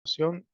Opción.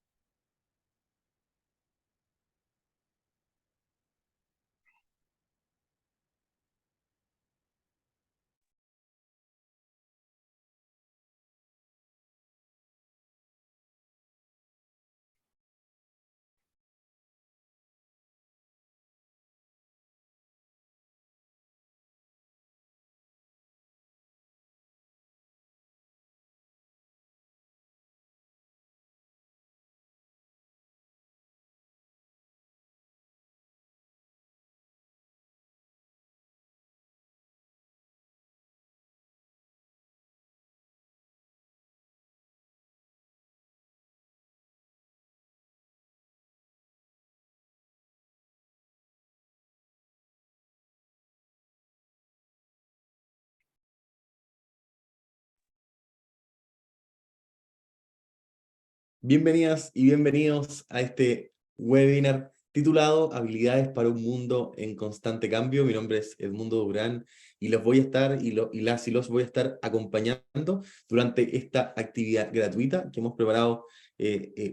Bienvenidas y bienvenidos a este webinar titulado Habilidades para un mundo en constante cambio. Mi nombre es Edmundo Durán y los voy a estar y las y los voy a estar acompañando durante esta actividad gratuita que hemos preparado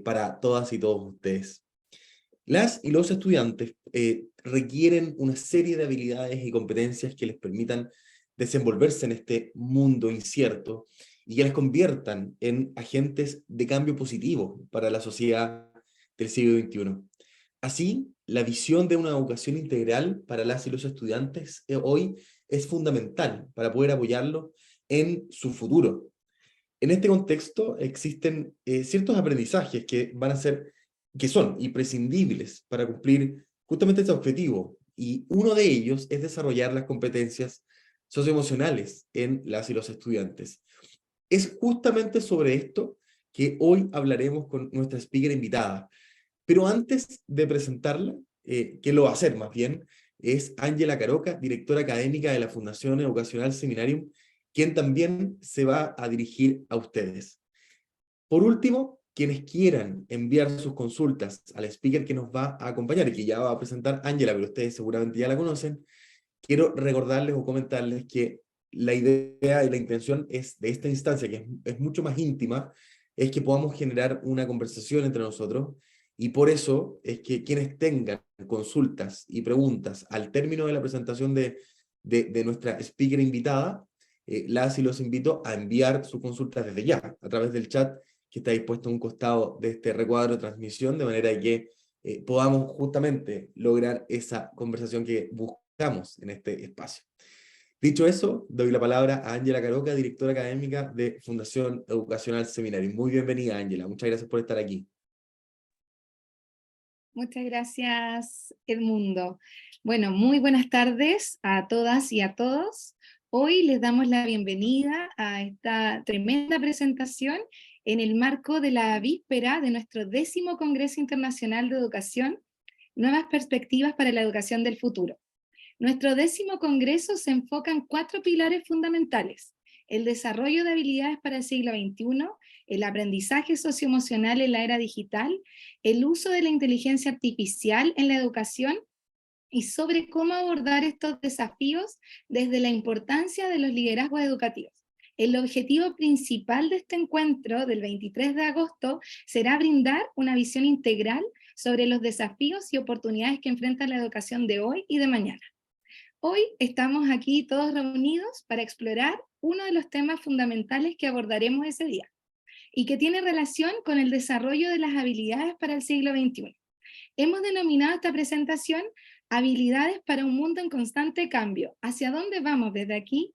para todas y todos ustedes. Las y los estudiantes requieren una serie de habilidades y competencias que les permitan desenvolverse en este mundo incierto y que les conviertan en agentes de cambio positivo para la sociedad del siglo XXI. Así, la visión de una educación integral para las y los estudiantes hoy es fundamental para poder apoyarlos en su futuro. En este contexto existen ciertos aprendizajes que son imprescindibles para cumplir justamente este objetivo, y uno de ellos es desarrollar las competencias socioemocionales en las y los estudiantes. Es justamente sobre esto que hoy hablaremos con nuestra speaker invitada. Pero antes de presentarla, que lo va a hacer más bien, es Ángela Caroca, directora académica de la Fundación Educacional Seminarium, quien también se va a dirigir a ustedes. Por último, quienes quieran enviar sus consultas al speaker que nos va a acompañar y que ya va a presentar Ángela, pero ustedes seguramente ya la conocen, quiero recordarles o comentarles que la idea y la intención de esta instancia, que es mucho más íntima, es que podamos generar una conversación entre nosotros, y por eso es que quienes tengan consultas y preguntas al término de la presentación de nuestra speaker invitada, las y los invito a enviar sus consultas desde ya, a través del chat que está dispuesto a un costado de este recuadro de transmisión, de manera que podamos justamente lograr esa conversación que buscamos en este espacio. Dicho eso, doy la palabra a Ángela Caroca, directora académica de Fundación Educacional Seminario. Muy bienvenida, Ángela. Muchas gracias por estar aquí. Muchas gracias, Edmundo. Bueno, muy buenas tardes a todas y a todos. Hoy les damos la bienvenida a esta tremenda presentación en el marco de la víspera de nuestro 10º Congreso Internacional de Educación, Nuevas Perspectivas para la Educación del Futuro. Nuestro 10º Congreso se enfoca en 4 pilares fundamentales: el desarrollo de habilidades para el siglo XXI, el aprendizaje socioemocional en la era digital, el uso de la inteligencia artificial en la educación y sobre cómo abordar estos desafíos desde la importancia de los liderazgos educativos. El objetivo principal de este encuentro del 23 de agosto será brindar una visión integral sobre los desafíos y oportunidades que enfrenta la educación de hoy y de mañana. Hoy estamos aquí todos reunidos para explorar uno de los temas fundamentales que abordaremos ese día y que tiene relación con el desarrollo de las habilidades para el siglo XXI. Hemos denominado esta presentación Habilidades para un mundo en constante cambio. ¿Hacia dónde vamos desde aquí?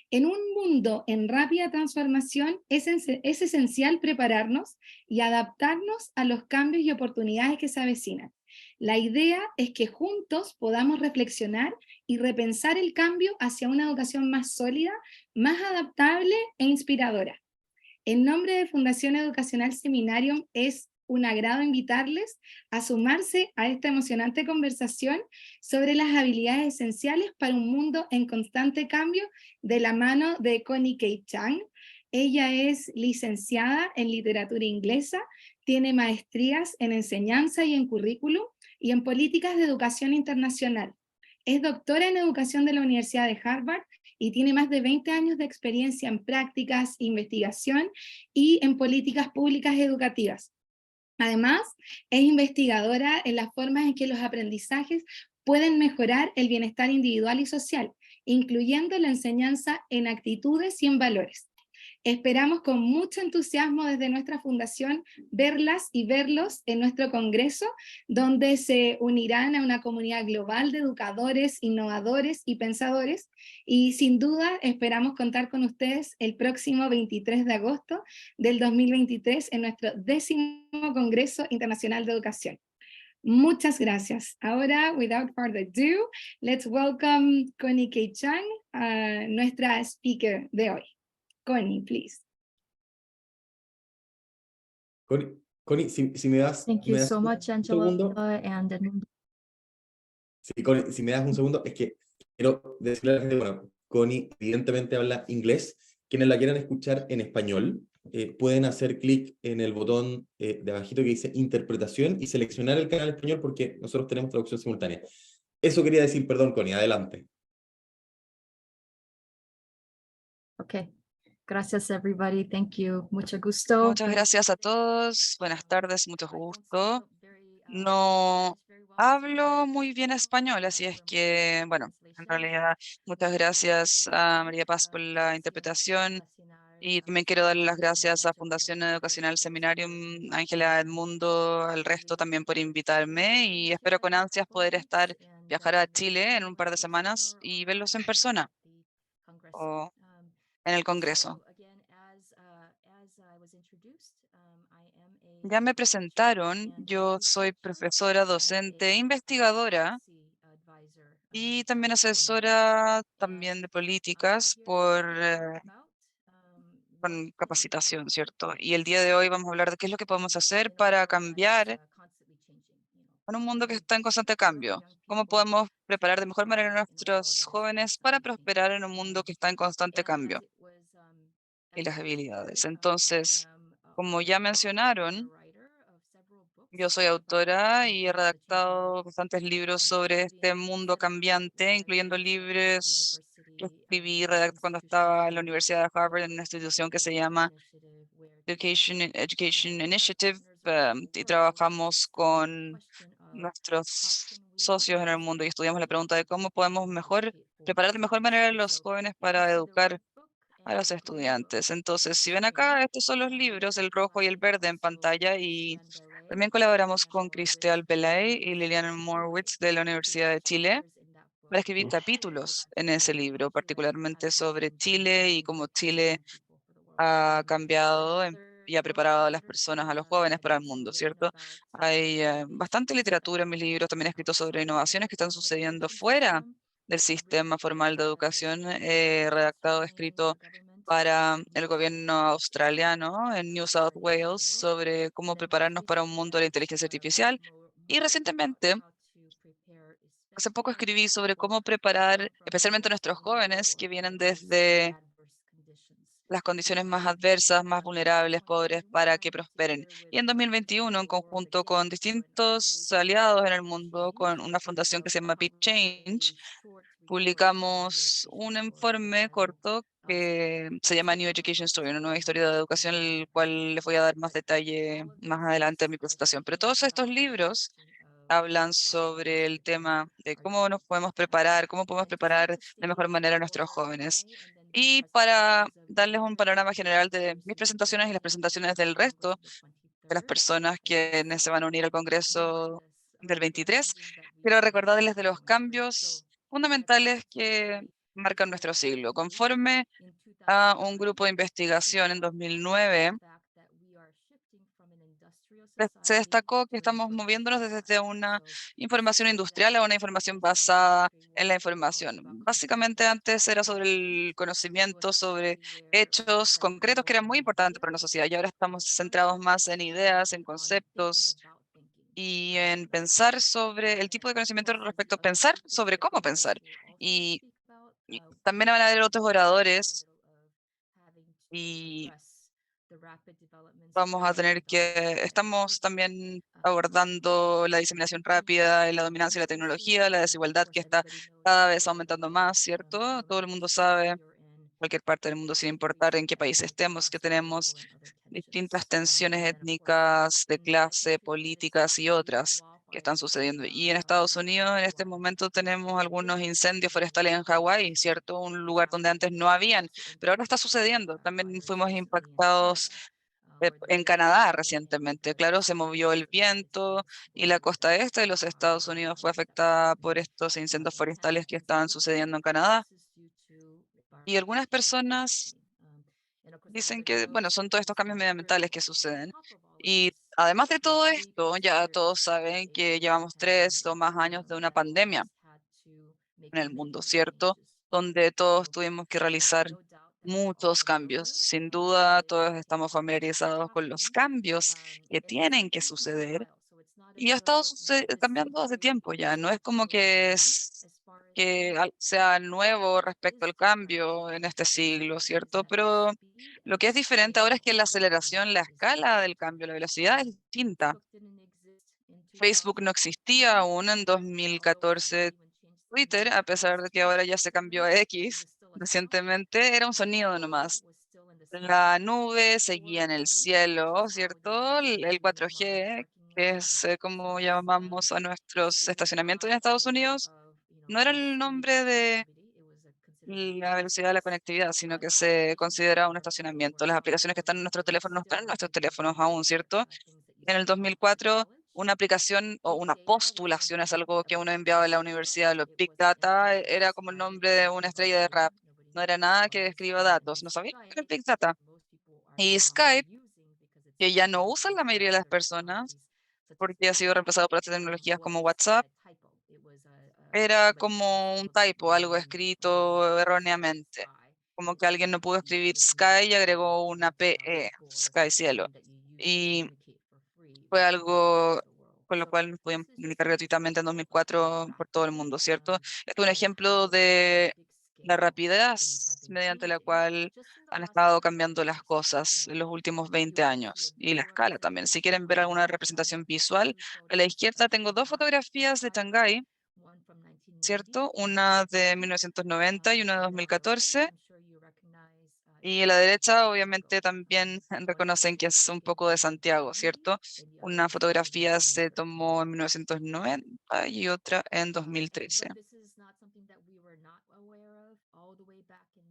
En un mundo en rápida transformación es esencial prepararnos y adaptarnos a los cambios y oportunidades que se avecinan. La idea es que juntos podamos reflexionar y repensar el cambio hacia una educación más sólida, más adaptable e inspiradora. En nombre de Fundación Educacional Seminarium, es un agrado invitarles a sumarse a esta emocionante conversación sobre las habilidades esenciales para un mundo en constante cambio, de la mano de Connie K. Chang. Ella es licenciada en literatura inglesa, tiene maestrías en enseñanza y en currículum y en políticas de educación internacional. Es doctora en educación de la Universidad de Harvard y tiene más de 20 años de experiencia en prácticas, investigación y en políticas públicas educativas. Además, es investigadora en las formas en que los aprendizajes pueden mejorar el bienestar individual y social, incluyendo la enseñanza en actitudes y en valores. Esperamos con mucho entusiasmo desde nuestra fundación verlas y verlos en nuestro congreso, donde se unirán a una comunidad global de educadores, innovadores y pensadores. Y sin duda esperamos contar con ustedes el próximo 23 de agosto del 2023 en nuestro 10º Congreso Internacional de Educación. Muchas gracias. Ahora, without further ado, let's welcome Connie K. Chang, nuestra speaker de hoy. Connie, please. Connie, si me das, Thank you me das so un much, segundo. Angela and Edmundo. Sí, Connie, si me das un segundo, es que quiero decirle a la gente, bueno, Connie evidentemente habla inglés. Quienes la quieran escuchar en español, pueden hacer clic en el botón de abajito que dice interpretación y seleccionar el canal español porque nosotros tenemos traducción simultánea. Eso quería decir, perdón, Connie, adelante. Okay. Gracias, everybody. Thank you. Mucho gusto. Muchas gracias a todos. Buenas tardes, mucho gusto. No hablo muy bien español, así es que, bueno, en realidad, muchas gracias a María Paz por la interpretación y también quiero darle las gracias a Fundación Educacional Seminarium, Ángela, Edmundo, al resto también por invitarme y espero con ansias poder viajar a Chile en un par de semanas y verlos en persona o en el Congreso. Ya me presentaron, yo soy profesora, docente, investigadora y también asesora también de políticas con capacitación, ¿cierto? Y el día de hoy vamos a hablar de qué es lo que podemos hacer para cambiar en un mundo que está en constante cambio. ¿Cómo podemos preparar de mejor manera a nuestros jóvenes para prosperar en un mundo que está en constante cambio? Y las habilidades. Entonces, como ya mencionaron, yo soy autora y he redactado bastantes libros sobre este mundo cambiante, incluyendo libros que escribí y redacté cuando estaba en la Universidad de Harvard, en una institución que se llama Education Initiative, y trabajamos con nuestros socios en el mundo y estudiamos la pregunta de cómo podemos preparar de mejor manera a los jóvenes para educar a los estudiantes. Entonces, si ven acá, estos son los libros, el rojo y el verde en pantalla, y también colaboramos con Cristel Belay y Liliana Morwitz de la Universidad de Chile para escribir capítulos en ese libro, particularmente sobre Chile y cómo Chile ha cambiado y ha preparado a las personas, a los jóvenes para el mundo, ¿cierto? Hay bastante literatura en mis libros, también he escrito sobre innovaciones que están sucediendo fuera del sistema formal de educación. He redactado, escrito para el gobierno australiano en New South Wales sobre cómo prepararnos para un mundo de la inteligencia artificial. Y recientemente, hace poco escribí sobre cómo preparar especialmente a nuestros jóvenes que vienen desde las condiciones más adversas, más vulnerables, pobres, para que prosperen. Y en 2021, en conjunto con distintos aliados en el mundo, con una fundación que se llama Big Change, publicamos un informe corto que se llama New Education Story, una nueva historia de educación, el cual les voy a dar más detalle más adelante en mi presentación. Pero todos estos libros hablan sobre el tema de cómo nos podemos preparar, cómo podemos preparar de mejor manera a nuestros jóvenes. Y para darles un panorama general de mis presentaciones y las presentaciones del resto de las personas que se van a unir al Congreso del 23, quiero recordarles de los cambios fundamentales que marcan nuestro siglo. Conforme a un grupo de investigación en 2009, se destacó que estamos moviéndonos desde una información industrial a una información basada en la información. Básicamente antes era sobre el conocimiento, sobre hechos concretos que eran muy importantes para la sociedad y ahora estamos centrados más en ideas, en conceptos y en pensar sobre el tipo de conocimiento respecto a pensar sobre cómo pensar. Y también van a haber otros oradores y estamos también abordando la diseminación rápida, la dominancia de la tecnología, la desigualdad que está cada vez aumentando más, ¿cierto? Todo el mundo sabe, cualquier parte del mundo, sin importar en qué país estemos, que tenemos distintas tensiones étnicas, de clase, políticas y otras que están sucediendo. Y en Estados Unidos en este momento tenemos algunos incendios forestales en Hawái, ¿cierto? Un lugar donde antes no habían, pero ahora está sucediendo. También fuimos impactados en Canadá recientemente. Claro, se movió el viento y la costa este de los Estados Unidos fue afectada por estos incendios forestales que estaban sucediendo en Canadá. Y algunas personas dicen que, bueno, son todos estos cambios medioambientales que suceden. Y además de todo esto, ya todos saben que llevamos 3 o más años de una pandemia en el mundo, ¿cierto? Donde todos tuvimos que realizar muchos cambios. Sin duda, todos estamos familiarizados con los cambios que tienen que suceder. Y ha estado cambiando hace tiempo ya. No es como que sea nuevo respecto al cambio en este siglo, ¿cierto? Pero lo que es diferente ahora es que la aceleración, la escala del cambio, la velocidad es distinta. Facebook no existía aún en 2014. Twitter, a pesar de que ahora ya se cambió a X recientemente, era un sonido nomás. La nube seguía en el cielo, ¿cierto? El 4G, que es como llamamos a nuestros estacionamientos en Estados Unidos, no era el nombre de la velocidad de la conectividad, sino que se considera un estacionamiento. Las aplicaciones que están en nuestros teléfonos no están en nuestros teléfonos aún, ¿cierto? En el 2004, una aplicación o una postulación es algo que uno enviaba a la universidad. Los Big Data era como el nombre de una estrella de rap. No era nada que describa datos. No sabía qué era el Big Data. Y Skype, que ya no usan la mayoría de las personas, porque ha sido reemplazado por otras tecnologías como WhatsApp, era como un typo, algo escrito erróneamente. Como que alguien no pudo escribir Sky y agregó una PE, Sky Cielo. Y fue algo con lo cual nos podíamos comunicar gratuitamente en 2004 por todo el mundo, ¿cierto? Este es un ejemplo de la rapidez mediante la cual han estado cambiando las cosas en los últimos 20 años y la escala también. Si quieren ver alguna representación visual, a la izquierda tengo dos fotografías de Shanghái, ¿cierto? Una de 1990 y una de 2014. Y a la derecha, obviamente, también reconocen que es un poco de Santiago, ¿cierto? Una fotografía se tomó en 1990 y otra en 2013.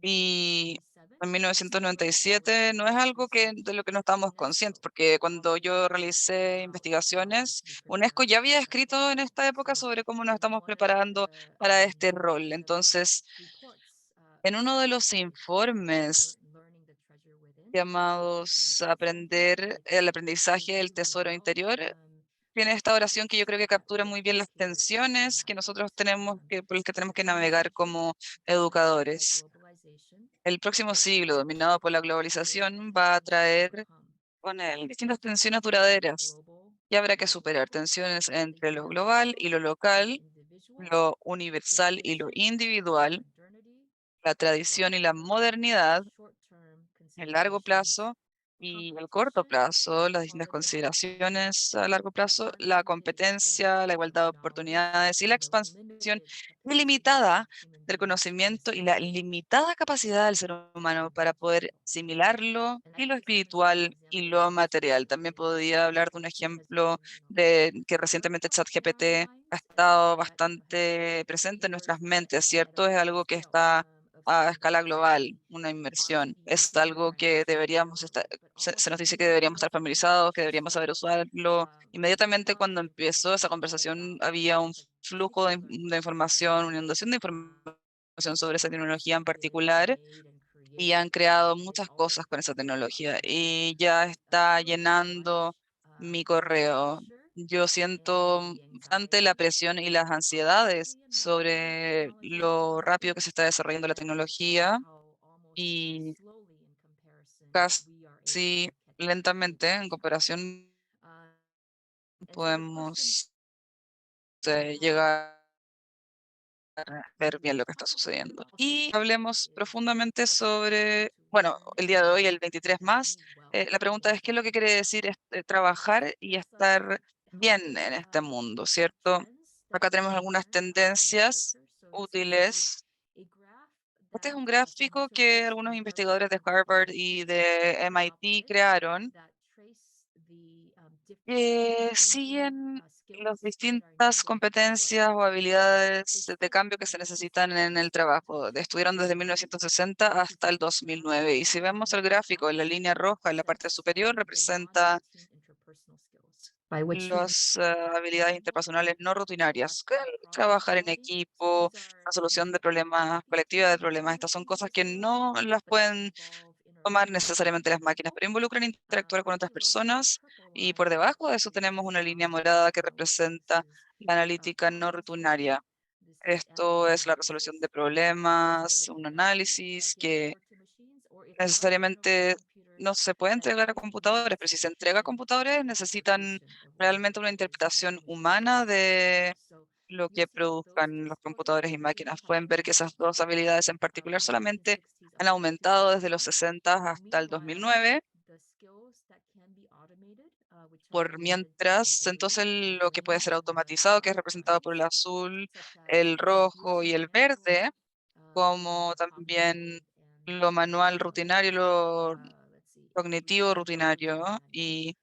Y en 1997 no es algo de lo que no estábamos conscientes, porque cuando yo realicé investigaciones, UNESCO ya había escrito en esta época sobre cómo nos estamos preparando para este rol. Entonces, en uno de los informes llamados Aprender el aprendizaje del tesoro interior, tiene esta oración que yo creo que captura muy bien las tensiones que nosotros tenemos por las que tenemos que navegar como educadores. El próximo siglo, dominado por la globalización, va a traer con él distintas tensiones duraderas y habrá que superar tensiones entre lo global y lo local, lo universal y lo individual, la tradición y la modernidad, el largo plazo y el corto plazo, las distintas consideraciones a largo plazo, la competencia, la igualdad de oportunidades y la expansión ilimitada del conocimiento y la limitada capacidad del ser humano para poder asimilarlo y lo espiritual y lo material. También podría hablar de un ejemplo de que recientemente ChatGPT ha estado bastante presente en nuestras mentes, ¿cierto? Es algo que está a escala global, una inmersión. Es algo que deberíamos estar, se nos dice que deberíamos estar familiarizados, que deberíamos saber usarlo. Inmediatamente cuando empezó esa conversación había un flujo de información, una inundación de información sobre esa tecnología en particular y han creado muchas cosas con esa tecnología y ya está llenando mi correo. Yo siento bastante la presión y las ansiedades sobre lo rápido que se está desarrollando la tecnología y casi lentamente en comparación podemos llegar ver bien lo que está sucediendo. Y hablemos profundamente sobre, bueno, el día de hoy, el 23 más, la pregunta es, ¿qué es lo que quiere decir trabajar y estar bien en este mundo, ¿cierto? Acá tenemos algunas tendencias útiles Este es un gráfico que algunos investigadores de Harvard y de MIT crearon, que siguen las distintas competencias o habilidades de cambio que se necesitan en el trabajo. Estuvieron desde 1960 hasta el 2009. Y si vemos el gráfico, en la línea roja en la parte superior representa las habilidades interpersonales no rutinarias, que el trabajar en equipo, resolución de problemas, colectiva de problemas. Estas son cosas que no las pueden tomar necesariamente las máquinas, pero involucran interactuar con otras personas. Y por debajo de eso tenemos una línea morada que representa la analítica no rutinaria. Esto es la resolución de problemas, un análisis que necesariamente no se puede entregar a computadores, pero si se entrega a computadores necesitan realmente una interpretación humana de lo que produzcan los computadores y máquinas. Pueden ver que esas dos habilidades en particular solamente han aumentado desde los 60 hasta el 2009. Por mientras, entonces lo que puede ser automatizado, que es representado por el azul, el rojo y el verde, como también lo manual rutinario, lo cognitivo rutinario y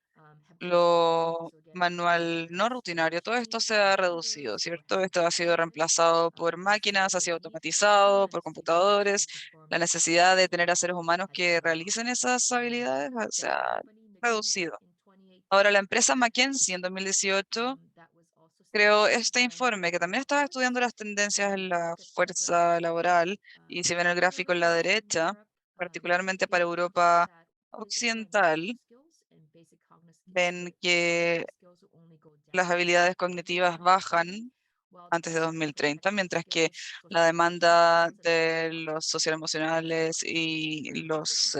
lo manual no rutinario, todo esto se ha reducido, ¿cierto? Esto ha sido reemplazado por máquinas, ha sido automatizado por computadores. La necesidad de tener a seres humanos que realicen esas habilidades se ha reducido. Ahora, la empresa McKinsey en 2018 creó este informe que también estaba estudiando las tendencias en la fuerza laboral y si ven el gráfico en la derecha, particularmente para Europa occidental, ven que las habilidades cognitivas bajan antes de 2030, mientras que la demanda de los socioemocionales y los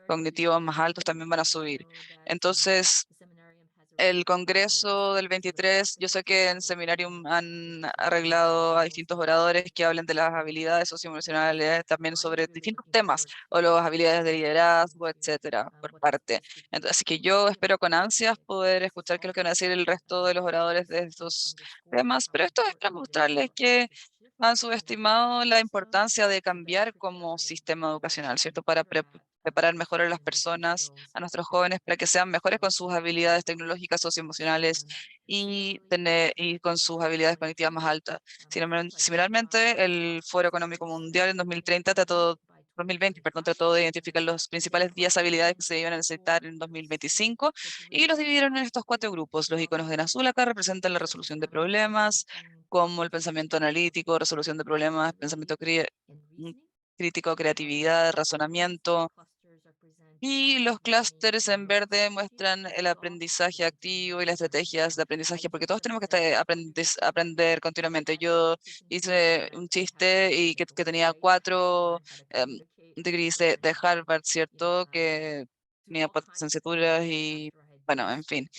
cognitivos más altos también van a subir. Entonces, el Congreso del 23, yo sé que en Seminarium han arreglado a distintos oradores que hablen de las habilidades socioemocionales, también sobre distintos temas, o las habilidades de liderazgo, etcétera, por parte. Entonces, así que yo espero con ansias poder escuchar qué es lo que van a decir el resto de los oradores de estos temas, pero esto es para mostrarles que han subestimado la importancia de cambiar como sistema educacional, ¿cierto? Para preparar mejor a las personas, a nuestros jóvenes, para que sean mejores con sus habilidades tecnológicas, socioemocionales y con sus habilidades cognitivas más altas. Similarmente, el Foro Económico Mundial en 2020, perdón, trató de identificar los principales 10 habilidades que se iban a necesitar en 2025 y los dividieron en estos 4 grupos. Los iconos en azul acá representan la resolución de problemas, como el pensamiento analítico, resolución de problemas, pensamiento crítico, creatividad, razonamiento. Y los clústeres en verde muestran el aprendizaje activo y las estrategias de aprendizaje, porque todos tenemos que aprender continuamente. Yo hice un chiste y que tenía 4 degrees de Harvard, ¿cierto? Que tenía 4 licenciaturas y, bueno, en fin.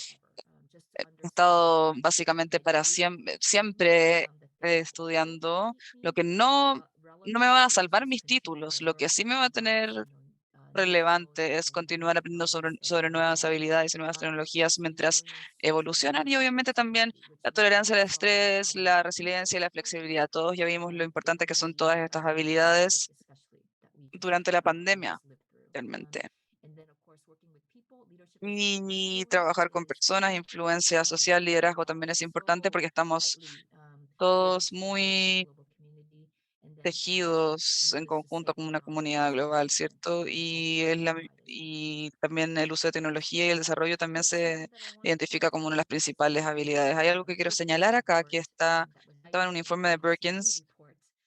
He estado básicamente para siempre estudiando, lo que no me va a salvar mis títulos, lo que sí me va a tener relevante es continuar aprendiendo sobre nuevas habilidades y nuevas tecnologías mientras evolucionan y obviamente también la tolerancia al estrés, la resiliencia y la flexibilidad. Todos ya vimos lo importante que son todas estas habilidades durante la pandemia, realmente. Y trabajar con personas, influencia social, liderazgo también es importante porque estamos todos muy tejidos en conjunto como una comunidad global, ¿cierto? Y también el uso de tecnología y el desarrollo también se identifica como una de las principales habilidades. Hay algo que quiero señalar acá que estaba en un informe de Perkins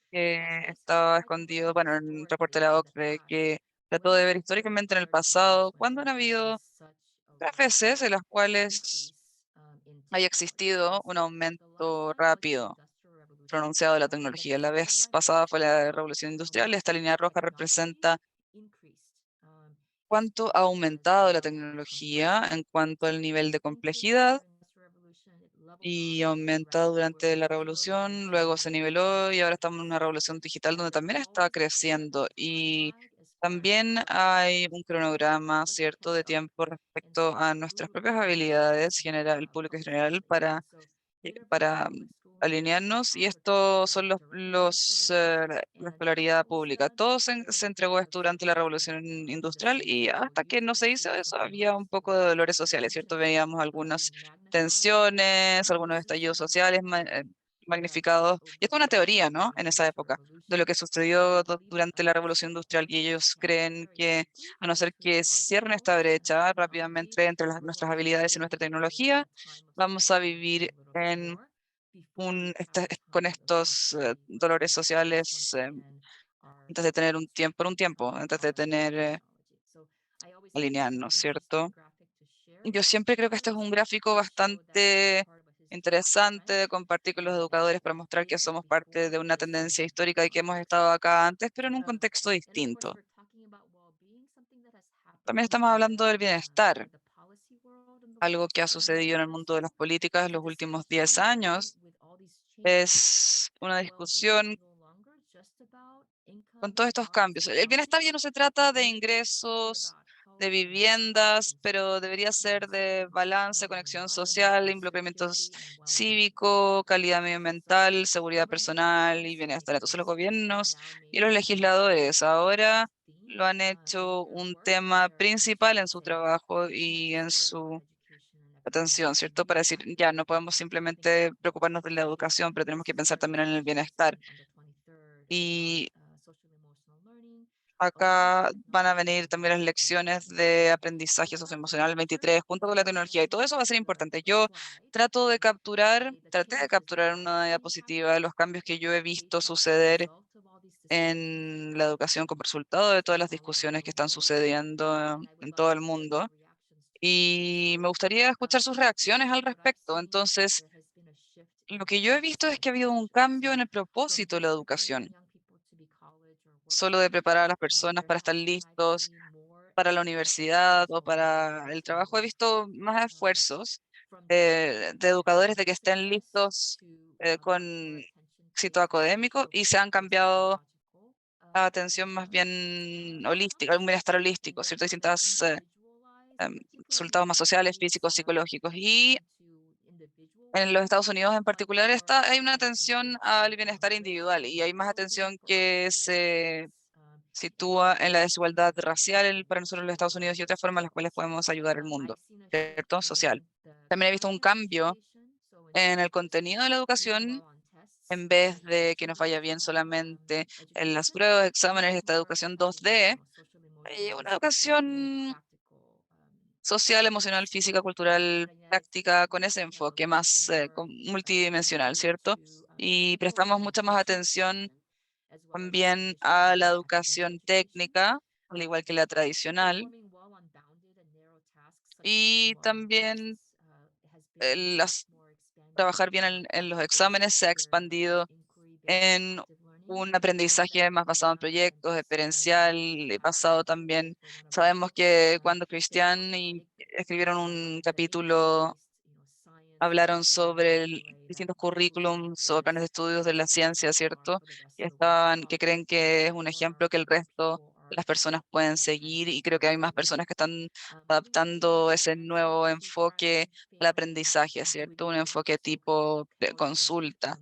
que estaba escondido, bueno, en un reporte de la OCDE que trató de ver históricamente en el pasado cuándo han habido 3 veces en las cuales haya existido un aumento rápido pronunciado de la tecnología. La vez pasada fue la revolución industrial. Esta línea roja representa cuánto ha aumentado la tecnología en cuanto al nivel de complejidad y aumenta durante la revolución, luego se niveló y ahora estamos en una revolución digital donde también está creciendo y también hay un cronograma, ¿cierto?, de tiempo respecto a nuestras propias habilidades general, el público en general para alinearnos, y estos son la escolaridad pública. Todo se entregó esto durante la Revolución Industrial, y hasta que no se hizo eso había un poco de dolores sociales, ¿cierto? Veíamos algunas tensiones, algunos estallidos sociales magnificados. Y esto es una teoría, ¿no? En esa época, de lo que sucedió durante la Revolución Industrial, y ellos creen que a no ser que cierren esta brecha rápidamente entre nuestras habilidades y nuestra tecnología, vamos a vivir en con estos dolores sociales antes de tener por un tiempo, antes de tener alinearnos, ¿cierto? Yo siempre creo que este es un gráfico bastante interesante de compartir con los educadores para mostrar que somos parte de una tendencia histórica y que hemos estado acá antes, pero en un contexto distinto. También estamos hablando del bienestar, algo que ha sucedido en el mundo de las políticas los últimos 10 años. Es una discusión con todos estos cambios. El bienestar ya no se trata de ingresos, de viviendas, pero debería ser de balance, conexión social, involucramiento cívico, calidad medioambiental, seguridad personal y bienestar. Entonces los gobiernos y los legisladores ahora lo han hecho un tema principal en su trabajo y en su atención, ¿cierto? Para decir, ya no podemos simplemente preocuparnos de la educación, pero tenemos que pensar también en el bienestar. Y acá van a venir también las lecciones de aprendizaje socioemocional 23 junto con la tecnología, y todo eso va a ser importante. Yo traté de capturar en una diapositiva de los cambios que yo he visto suceder en la educación como resultado de todas las discusiones que están sucediendo en todo el mundo. Y me gustaría escuchar sus reacciones al respecto. Entonces, lo que yo he visto es que ha habido un cambio en el propósito de la educación, solo de preparar a las personas para estar listos para la universidad o para el trabajo. He visto más esfuerzos de educadores de que estén listos con éxito académico, y se han cambiado a atención más bien holística, un bienestar holístico, ¿cierto? Distintas resultados más sociales, físicos, psicológicos. Y en los Estados Unidos en particular hay una atención al bienestar individual, y hay más atención que se sitúa en la desigualdad racial para nosotros en los Estados Unidos y otras formas en las cuales podemos ayudar al mundo, ¿cierto? Social. También he visto un cambio en el contenido de la educación. En vez de que nos vaya bien solamente en las pruebas, exámenes, esta educación 2D, hay una educación social, emocional, física, cultural, práctica, con ese enfoque más multidimensional, ¿cierto? Y prestamos mucha más atención también a la educación técnica, al igual que la tradicional, y también trabajar bien en los exámenes se ha expandido en un aprendizaje más basado en proyectos, experiencial, basado también. Sabemos que cuando Cristian escribieron un capítulo, hablaron sobre distintos currículums, sobre planes de estudios de la ciencia, ¿cierto? Que creen que es un ejemplo que el resto de las personas pueden seguir, y creo que hay más personas que están adaptando ese nuevo enfoque al aprendizaje, ¿cierto? Un enfoque tipo de consulta.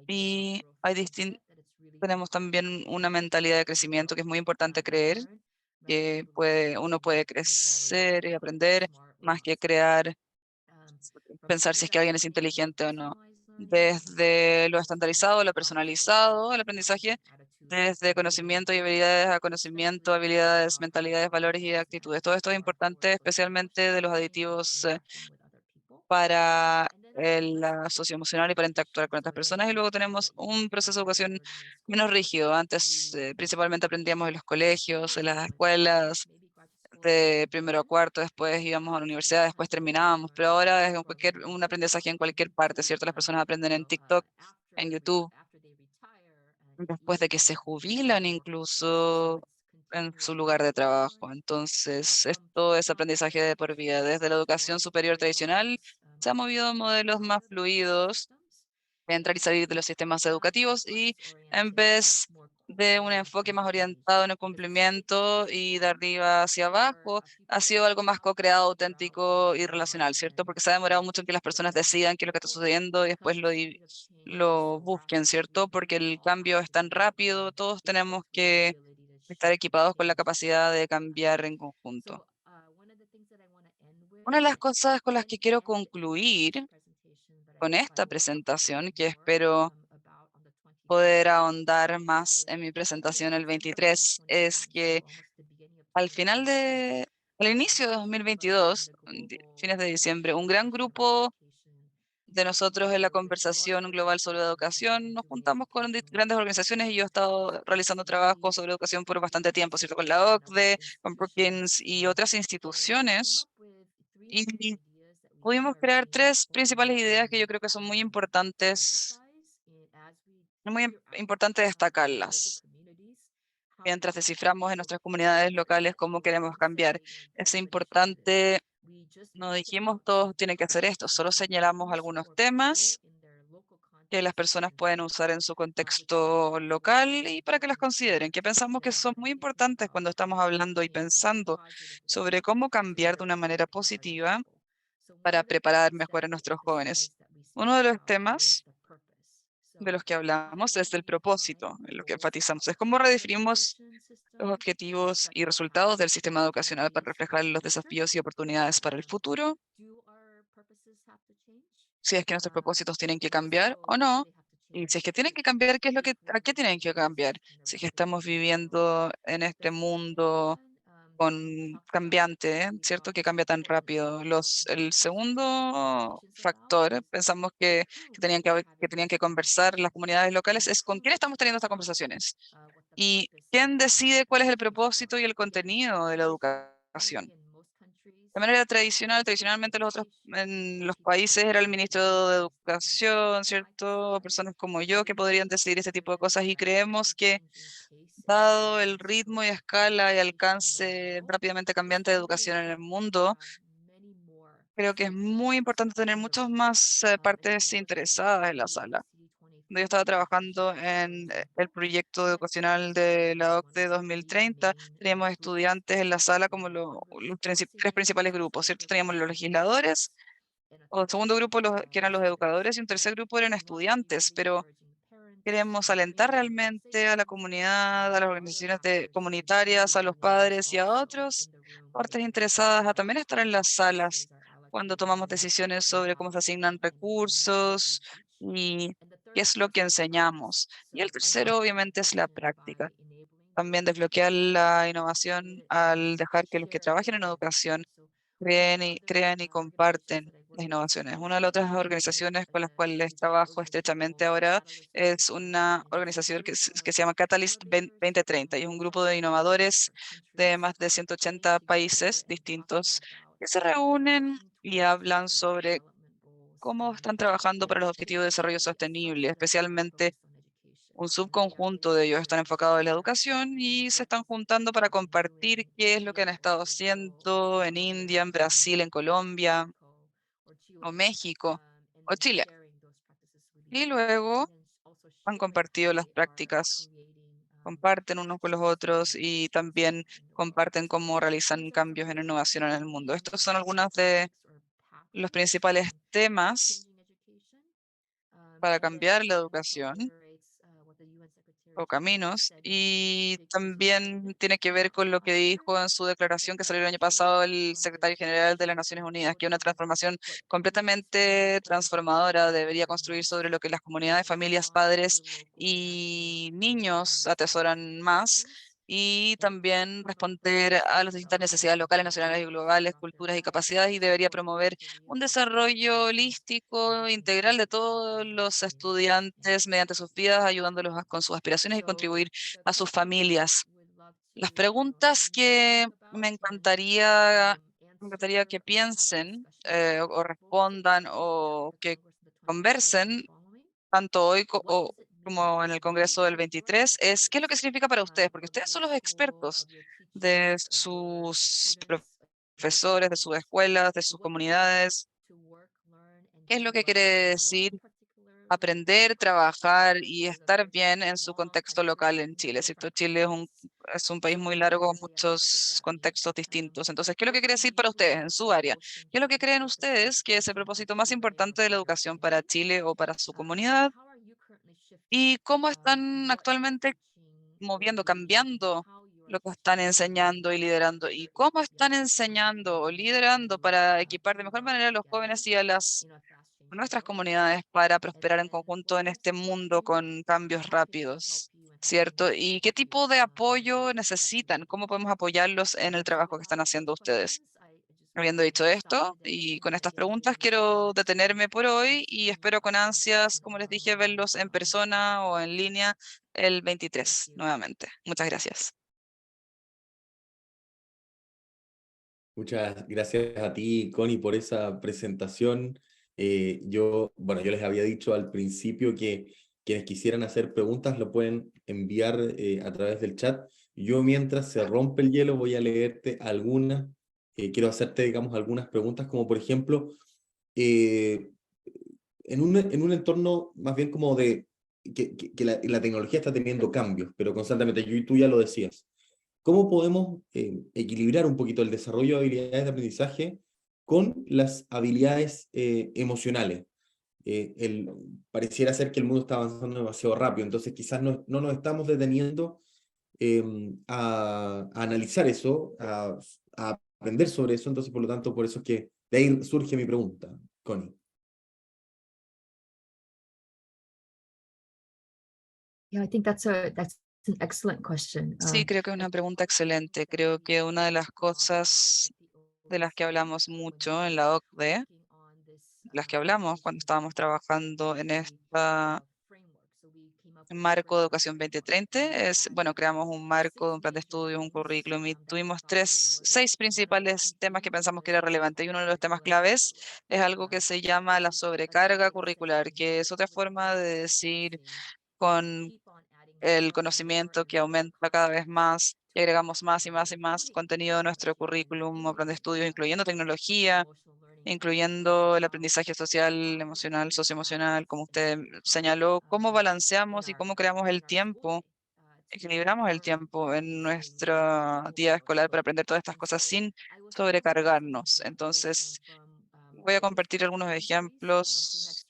Y tenemos también una mentalidad de crecimiento que es muy importante creer, que uno puede crecer y aprender más que pensar si es que alguien es inteligente o no. Desde lo estandarizado, lo personalizado, el aprendizaje, desde conocimiento y habilidades a conocimiento, habilidades, mentalidades, valores y actitudes. Todo esto es importante, especialmente de los aditivos para la socioemocional y para interactuar con otras personas. Y luego tenemos un proceso de educación menos rígido. Antes, principalmente aprendíamos en los colegios, en las escuelas, de primero a cuarto, después íbamos a la universidad, después terminábamos, pero ahora es un aprendizaje en cualquier parte, ¿cierto? Las personas aprenden en TikTok, en YouTube, después de que se jubilan incluso en su lugar de trabajo. Entonces, esto es aprendizaje de por vida. Desde la educación superior tradicional se han movido a modelos más fluidos, entrar y salir de los sistemas educativos, y en vez de un enfoque más orientado en el cumplimiento y de arriba hacia abajo, ha sido algo más co-creado, auténtico y relacional, ¿cierto? Porque se ha demorado mucho en que las personas decidan qué es lo que está sucediendo y después lo busquen, ¿cierto? Porque el cambio es tan rápido, todos tenemos que estar equipados con la capacidad de cambiar en conjunto. Una de las cosas con las que quiero concluir con esta presentación, que espero poder ahondar más en mi presentación el 23, es que al final al inicio de 2022, fines de diciembre, un gran grupo de nosotros en la conversación global sobre educación nos juntamos con grandes organizaciones y yo he estado realizando trabajo sobre educación por bastante tiempo, ¿cierto? Con la OCDE, con Brookings y otras instituciones. Y pudimos crear tres principales ideas que yo creo que son muy importantes, importante destacarlas mientras desciframos en nuestras comunidades locales cómo queremos cambiar. Es importante, no dijimos todos tienen que hacer esto, solo señalamos algunos temas que las personas pueden usar en su contexto local y para que las consideren, que pensamos que son muy importantes cuando estamos hablando y pensando sobre cómo cambiar de una manera positiva para preparar mejor a nuestros jóvenes. Uno de los temas de los que hablamos es del propósito, en lo que enfatizamos, es cómo redefinimos los objetivos y resultados del sistema educacional para reflejar los desafíos y oportunidades para el futuro, si es que nuestros propósitos tienen que cambiar o no, y si es que tienen que cambiar, a qué tienen que cambiar? Si es que estamos viviendo en este mundo cambiante, ¿cierto? Que cambia tan rápido. El segundo factor, pensamos que tenían que conversar las comunidades locales, es con quién estamos teniendo estas conversaciones y quién decide cuál es el propósito y el contenido de la educación. De manera tradicionalmente en los países era el ministro de Educación, ¿cierto? O personas como yo que podrían decidir ese tipo de cosas y creemos que dado el ritmo y escala y alcance rápidamente cambiante de educación en el mundo, creo que es muy importante tener muchas más partes interesadas en la sala. Cuando yo estaba trabajando en el proyecto educacional de la OCDE 2030, teníamos estudiantes en la sala como tres principales grupos, ¿cierto? Teníamos los legisladores, o el segundo grupo que eran los educadores y un tercer grupo eran estudiantes, pero queremos alentar realmente a la comunidad, a las organizaciones comunitarias, a los padres y a otros partes interesadas a también estar en las salas cuando tomamos decisiones sobre cómo se asignan recursos y qué es lo que enseñamos. Y el tercero, obviamente, es la práctica. También desbloquear la innovación al dejar que los que trabajen en educación crean y comparten las innovaciones. Una de las otras organizaciones con las cuales trabajo estrechamente ahora es una organización que se llama Catalyst 2030 y es un grupo de innovadores de más de 180 países distintos que se reúnen y hablan sobre cómo están trabajando para los objetivos de desarrollo sostenible, especialmente un subconjunto de ellos están enfocados en la educación y se están juntando para compartir qué es lo que han estado haciendo en India, en Brasil, en Colombia, o México, o Chile. Y luego han compartido las prácticas, comparten unos con los otros y también comparten cómo realizan cambios en innovación en el mundo. Estos son algunos de los principales temas para cambiar la educación o caminos, y también tiene que ver con lo que dijo en su declaración que salió el año pasado el secretario general de las Naciones Unidas, que una transformación completamente transformadora debería construir sobre lo que las comunidades, familias, padres y niños atesoran más. Y también responder a las distintas necesidades locales, nacionales y globales, culturas y capacidades, y debería promover un desarrollo holístico, integral de todos los estudiantes mediante sus vidas, ayudándolos con sus aspiraciones y contribuir a sus familias. Las preguntas que me encantaría que piensen o respondan o que conversen tanto hoy como en el Congreso del 23 es ¿qué es lo que significa para ustedes? Porque ustedes son los expertos de sus profesores, de sus escuelas, de sus comunidades. ¿Qué es lo que quiere decir aprender, trabajar y estar bien en su contexto local en Chile, ¿cierto? Chile es un país muy largo con muchos contextos distintos. Entonces, ¿qué es lo que quiere decir para ustedes en su área? ¿Qué es lo que creen ustedes que es el propósito más importante de la educación para Chile o para su comunidad? ¿Y cómo están actualmente moviendo, cambiando lo que están enseñando y liderando? ¿Y cómo están enseñando o liderando para equipar de mejor manera a los jóvenes y a nuestras comunidades para prosperar en conjunto en este mundo con cambios rápidos, ¿cierto? ¿Y qué tipo de apoyo necesitan? ¿Cómo podemos apoyarlos en el trabajo que están haciendo ustedes? Habiendo dicho esto y con estas preguntas, quiero detenerme por hoy y espero con ansias, como les dije, verlos en persona o en línea el 23 nuevamente. Muchas gracias. Muchas gracias a ti, Connie, por esa presentación. Bueno, yo les había dicho al principio que quienes quisieran hacer preguntas lo pueden enviar a través del chat. Yo, mientras se rompe el hielo, voy a leerte algunas. Quiero hacerte, digamos, algunas preguntas, como por ejemplo, eh, en un entorno más bien como de que la tecnología está teniendo cambios, pero constantemente, yo y tú ya lo decías. ¿Cómo podemos equilibrar un poquito el desarrollo de habilidades de aprendizaje con las habilidades emocionales? Pareciera ser que el mundo está avanzando demasiado rápido, entonces quizás no nos estamos deteniendo a analizar eso, a aprender sobre eso, entonces por lo tanto, por eso es que de ahí surge mi pregunta, Connie. Yeah, I think that's an excellent question. Sí, creo que es una pregunta excelente. Creo que una de las cosas de las que hablamos mucho en la OCDE, las que hablamos cuando estábamos trabajando en este marco de educación 2030, es, bueno, creamos un marco, un plan de estudio, un currículum y tuvimos seis principales temas que pensamos que era relevante. Y uno de los temas claves es algo que se llama la sobrecarga curricular, que es otra forma de decir con el conocimiento que aumenta cada vez más y agregamos más y más y más contenido a nuestro currículum o plan de estudio, incluyendo tecnología, incluyendo el aprendizaje social, emocional, socioemocional, como usted señaló, cómo balanceamos y cómo creamos el tiempo, equilibramos el tiempo en nuestro día escolar para aprender todas estas cosas sin sobrecargarnos. Entonces, voy a compartir algunos ejemplos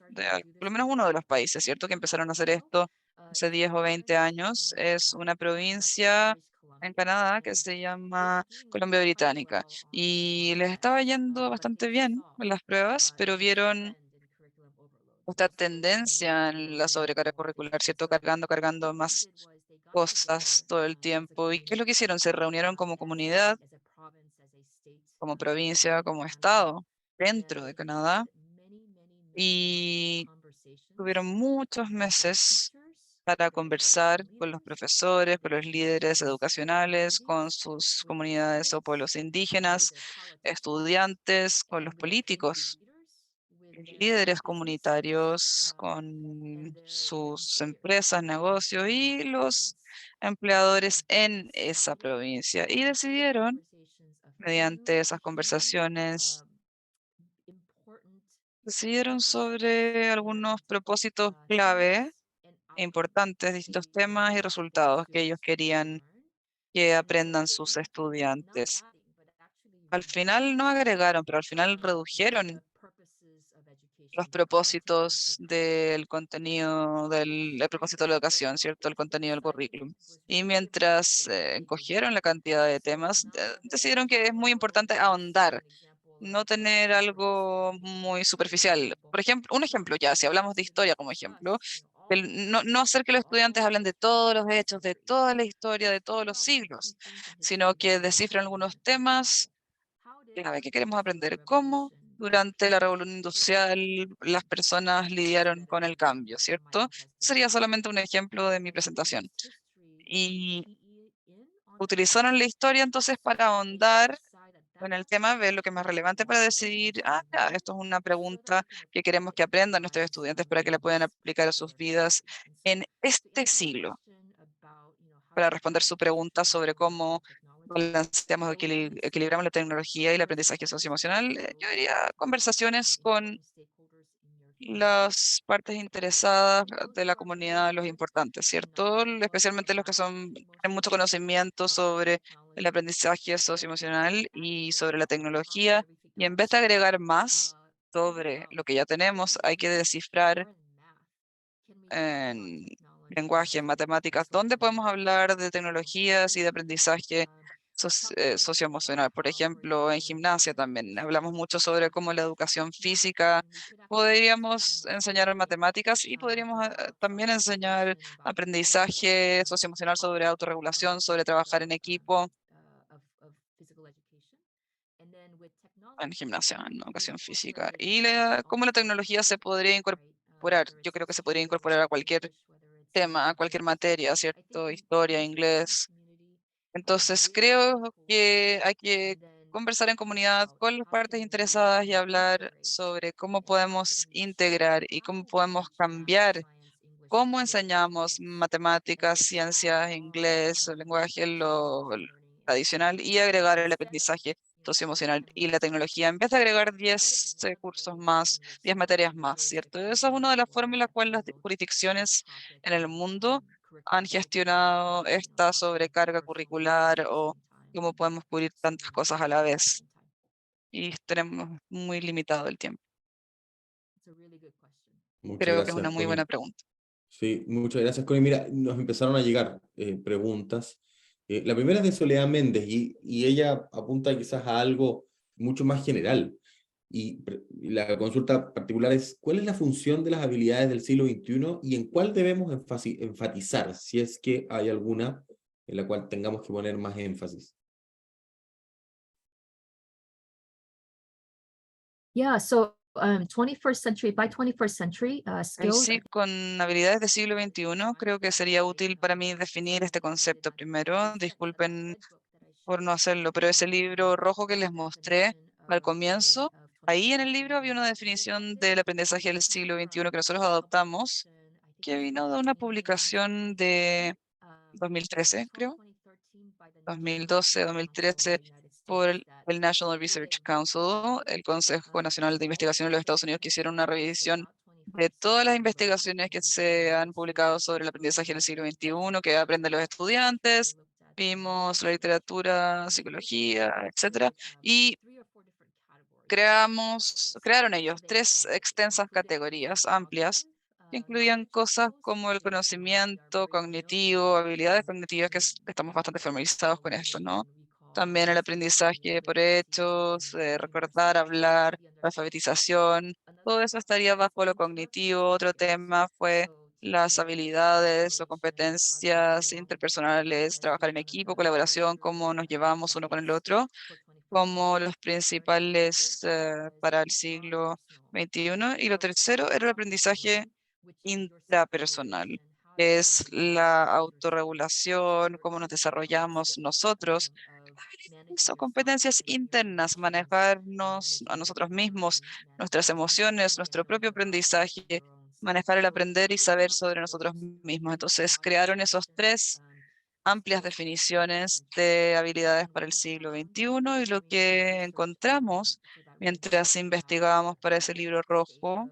por lo menos uno de los países, ¿cierto? Que empezaron a hacer esto hace 10 o 20 años. Es una provincia en Canadá que se llama Columbia Británica. Y les estaba yendo bastante bien en las pruebas, pero vieron esta tendencia en la sobrecarga curricular, ¿cierto? Cargando más cosas todo el tiempo. ¿Y qué es lo que hicieron? Se reunieron como comunidad, como provincia, como estado dentro de Canadá y tuvieron muchos meses para conversar con los profesores, con los líderes educacionales, con sus comunidades o pueblos indígenas, estudiantes, con los políticos, líderes comunitarios, con sus empresas, negocios y los empleadores en esa provincia. Y decidieron, mediante esas conversaciones, decidieron sobre algunos propósitos clave importantes, distintos temas y resultados que ellos querían que aprendan sus estudiantes. Al final no agregaron, pero al final redujeron los propósitos del contenido, el propósito de la educación, ¿cierto? El contenido del currículum. Y mientras encogieron la cantidad de temas, decidieron que es muy importante ahondar, no tener algo muy superficial. Por ejemplo, un ejemplo ya, si hablamos de historia como ejemplo, no hacer que los estudiantes hablen de todos los hechos, de toda la historia, de todos los siglos, sino que descifren algunos temas clave que queremos aprender. ¿Cómo durante la revolución industrial las personas lidiaron con el cambio, ¿cierto? Sería solamente un ejemplo de mi presentación. Y utilizaron la historia entonces para ahondar en el tema, ver lo que es más relevante para decidir, ya, esto es una pregunta que queremos que aprendan nuestros estudiantes para que la puedan aplicar a sus vidas en este siglo, para responder su pregunta sobre cómo balanceamos, equilibramos la tecnología y el aprendizaje socioemocional. Yo diría conversaciones con las partes interesadas de la comunidad, los importantes, ¿cierto? Especialmente los que tienen mucho conocimiento sobre el aprendizaje socioemocional y sobre la tecnología. Y en vez de agregar más sobre lo que ya tenemos, hay que descifrar en lenguaje, en matemáticas, dónde podemos hablar de tecnologías y de aprendizaje socioemocional. Por ejemplo, en gimnasia también hablamos mucho sobre cómo la educación física podríamos enseñar matemáticas y podríamos también enseñar aprendizaje socioemocional sobre autorregulación, sobre trabajar en equipo en gimnasia, en educación física. Y cómo la tecnología se podría incorporar. Yo creo que se podría incorporar a cualquier tema, a cualquier materia, ¿cierto? Historia, inglés. Entonces, creo que hay que conversar en comunidad con las partes interesadas y hablar sobre cómo podemos integrar y cómo podemos cambiar cómo enseñamos matemáticas, ciencias, inglés, o lenguaje, lo tradicional y agregar el aprendizaje socioemocional y la tecnología, en vez de agregar 10 cursos más, 10 materias más, ¿cierto? Esa es una de las formas en las cuales las jurisdicciones en el mundo han gestionado esta sobrecarga curricular o cómo podemos cubrir tantas cosas a la vez. Y tenemos muy limitado el tiempo. Muchas Creo que es gracias, una muy buena Connie. pregunta. Sí, muchas gracias, Connie. Mira, nos empezaron a llegar preguntas. La primera es de Soledad Méndez y ella apunta quizás a algo mucho más general. Y la consulta particular es, ¿cuál es la función de las habilidades del siglo XXI y en cuál debemos enfatizar, si es que hay alguna en la cual tengamos que poner más énfasis? Yeah, so 21st century, by 21st century, skills. Sí, con habilidades del siglo XXI, creo que sería útil para mí definir este concepto primero. Disculpen por no hacerlo, pero ese libro rojo que les mostré al comienzo, ahí en el libro había una definición del aprendizaje del siglo XXI que nosotros adoptamos, que vino de una publicación de 2013, creo, 2012, 2013, por el National Research Council, el Consejo Nacional de Investigación de los Estados Unidos, que hicieron una revisión de todas las investigaciones que se han publicado sobre el aprendizaje del siglo XXI, que aprenden los estudiantes. Vimos la literatura, psicología, etcétera, y crearon ellos tres extensas categorías amplias que incluían cosas como el conocimiento cognitivo, habilidades cognitivas, estamos bastante familiarizados con esto, ¿no? También el aprendizaje por hechos, recordar, hablar, alfabetización, todo eso estaría bajo lo cognitivo. Otro tema fue las habilidades o competencias interpersonales, trabajar en equipo, colaboración, cómo nos llevamos uno con el otro como los principales para el siglo XXI. Y lo tercero era el aprendizaje intrapersonal, que es la autorregulación, cómo nos desarrollamos nosotros, o competencias internas, manejarnos a nosotros mismos, nuestras emociones, nuestro propio aprendizaje, manejar el aprender y saber sobre nosotros mismos. Entonces crearon esos tres amplias definiciones de habilidades para el siglo XXI y lo que encontramos mientras investigábamos para ese libro rojo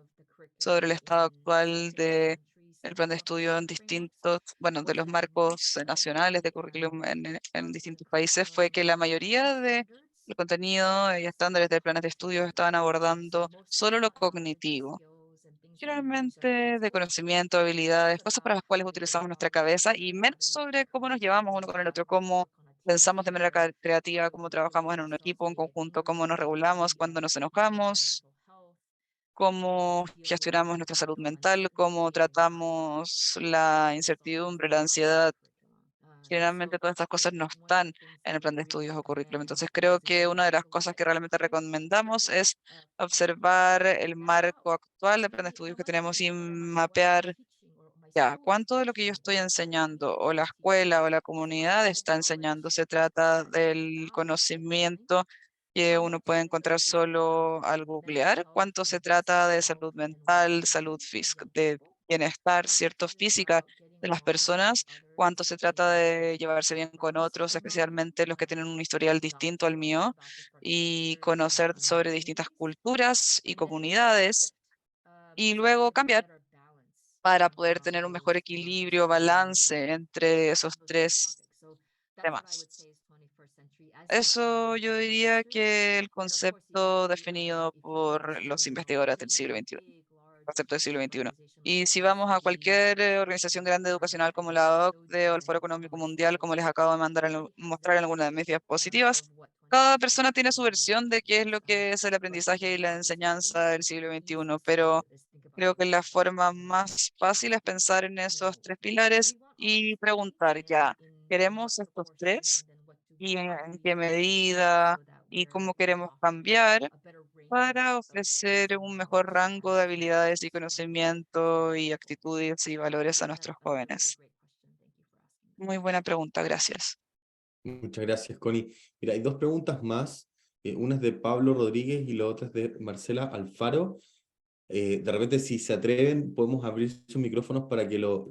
sobre el estado actual de el plan de estudio en distintos, bueno, de los marcos nacionales de currículum en distintos países fue que la mayoría de el contenido y estándares de planes de estudio estaban abordando solo lo cognitivo, generalmente de conocimiento, habilidades, cosas para las cuales utilizamos nuestra cabeza y menos sobre cómo nos llevamos uno con el otro, cómo pensamos de manera creativa, cómo trabajamos en un equipo, en conjunto, cómo nos regulamos cuando nos enojamos, cómo gestionamos nuestra salud mental, cómo tratamos la incertidumbre, la ansiedad. Generalmente todas estas cosas no están en el plan de estudios o currículum. Entonces creo que una de las cosas que realmente recomendamos es observar el marco actual del plan de estudios que tenemos y mapear ya cuánto de lo que yo estoy enseñando o la escuela o la comunidad está enseñando se trata del conocimiento que uno puede encontrar solo al googlear, cuánto se trata de salud mental, salud física, de bienestar, cierto, física de las personas, cuánto se trata de llevarse bien con otros, especialmente los que tienen un historial distinto al mío, y conocer sobre distintas culturas y comunidades y luego cambiar para poder tener un mejor equilibrio, balance entre esos tres temas. Eso yo diría que el concepto definido por los investigadores del siglo XXI, concepto del siglo XXI. Y si vamos a cualquier organización grande educacional como la OCDE o el Foro Económico Mundial, como les acabo de mostrar en algunas de mis diapositivas, cada persona tiene su versión de qué es lo que es el aprendizaje y la enseñanza del siglo XXI, pero creo que la forma más fácil es pensar en esos tres pilares y preguntar, ya, ¿queremos estos tres? ¿Y en qué medida? ¿Y cómo queremos cambiar para ofrecer un mejor rango de habilidades y conocimiento y actitudes y valores a nuestros jóvenes? Muy buena pregunta, gracias. Muchas gracias, Connie. Mira, hay dos preguntas más. Una es de Pablo Rodríguez y la otra es de Marcela Alfaro. De repente, si se atreven, podemos abrir sus micrófonos para que lo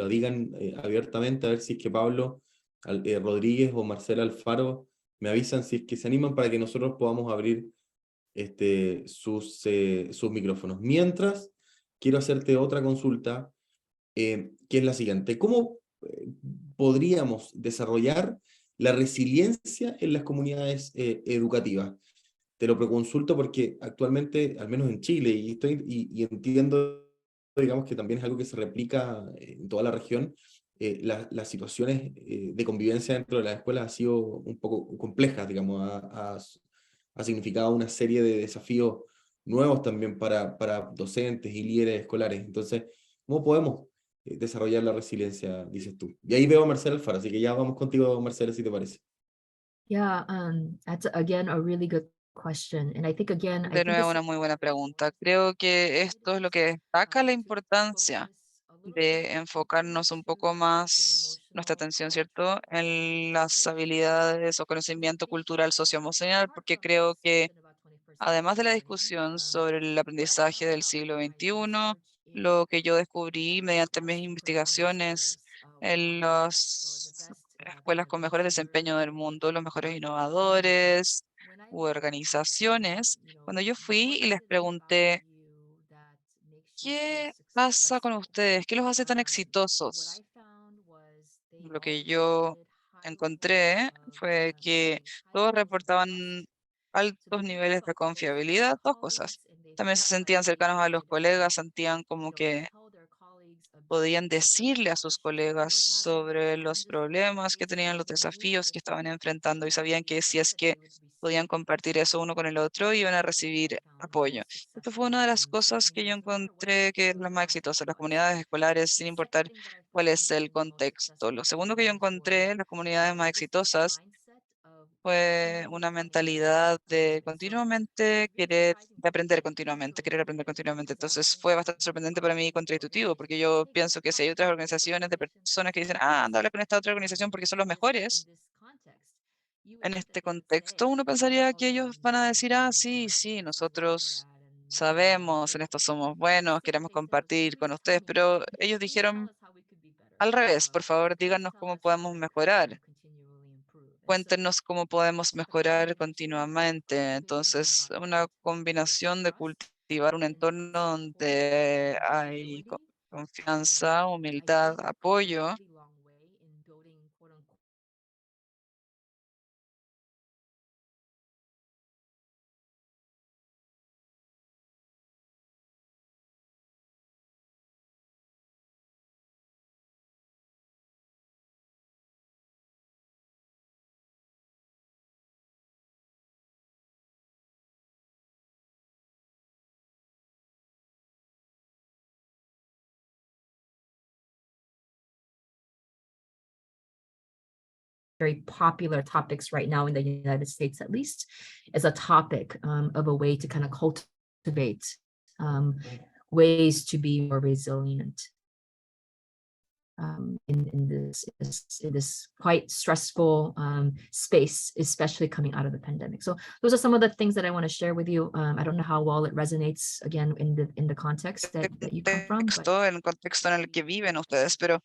digan abiertamente, a ver si es que Pablo Rodríguez o Marcela Alfaro me avisan si es que se animan para que nosotros podamos abrir sus micrófonos. Mientras, quiero hacerte otra consulta, que es la siguiente. ¿Cómo podríamos desarrollar la resiliencia en las comunidades educativas? Te lo preconsulto porque actualmente, al menos en Chile, y entiendo, digamos, que también es algo que se replica en toda la región, las situaciones de convivencia dentro de las escuelas ha sido un poco complejas, digamos, ha significado una serie de desafíos nuevos también para docentes y líderes escolares. Entonces, ¿cómo podemos desarrollar la resiliencia, dices tú? Y ahí veo a Marcela Alfaro, así que ya vamos contigo, Marcela, si te parece. Yeah, that's again a really good question. And I think again, I De think nuevo, this una muy buena pregunta. Creo que esto es lo que destaca la importancia de enfocarnos un poco más nuestra atención, ¿cierto?, en las habilidades o conocimiento cultural socioemocional, porque creo que además de la discusión sobre el aprendizaje del siglo XXI, lo que yo descubrí mediante mis investigaciones en las escuelas con mejores desempeño del mundo, los mejores innovadores u organizaciones, cuando yo fui y les pregunté, ¿qué pasa con ustedes? ¿Qué los hace tan exitosos? Lo que yo encontré fue que todos reportaban altos niveles de confiabilidad, dos cosas. También se sentían cercanos a los colegas, sentían como que podían decirle a sus colegas sobre los problemas que tenían, los desafíos que estaban enfrentando y sabían que si es que podían compartir eso uno con el otro, iban a recibir apoyo. Esto fue una de las cosas que yo encontré que es la más exitosa, las comunidades escolares, sin importar cuál es el contexto. Lo segundo que yo encontré en las comunidades más exitosas fue una mentalidad de continuamente querer, de aprender continuamente, querer aprender continuamente. Entonces fue bastante sorprendente para mí y contraintuitivo, porque yo pienso que si hay otras organizaciones de personas que dicen, ah, anda a hablar con esta otra organización porque son los mejores, en este contexto uno pensaría que ellos van a decir, ah, sí, sí, nosotros sabemos, en esto somos buenos, queremos compartir con ustedes, pero ellos dijeron al revés, por favor, díganos cómo podemos mejorar. Cuéntenos cómo podemos mejorar continuamente. Entonces, una combinación de cultivar un entorno donde hay confianza, humildad, apoyo. very popular topics right now in the United States, at least, as a topic of a way to kind of cultivate ways to be more resilient in this quite stressful space, especially coming out of the pandemic. So those are some of the things that I want to share with you. I don't know how well it resonates again in the context that you come from. En el contexto en el que viven ustedes, pero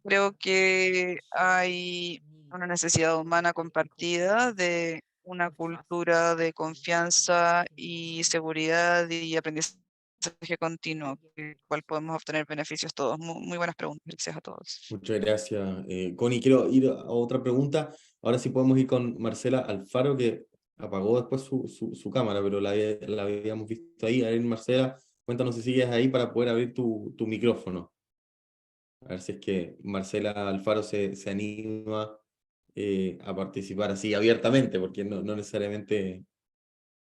creo que hay una necesidad humana compartida de una cultura de confianza y seguridad y aprendizaje aprendizaje continuo, del cual podemos obtener beneficios todos. Muy buenas preguntas, gracias a todos. Muchas gracias, Connie. Quiero ir a otra pregunta. Ahora sí podemos ir con Marcela Alfaro, que apagó después su cámara, pero la habíamos visto ahí. A ver, Marcela, cuéntanos si sigues ahí para poder abrir tu micrófono. A ver si es que Marcela Alfaro se anima a participar así abiertamente, porque no necesariamente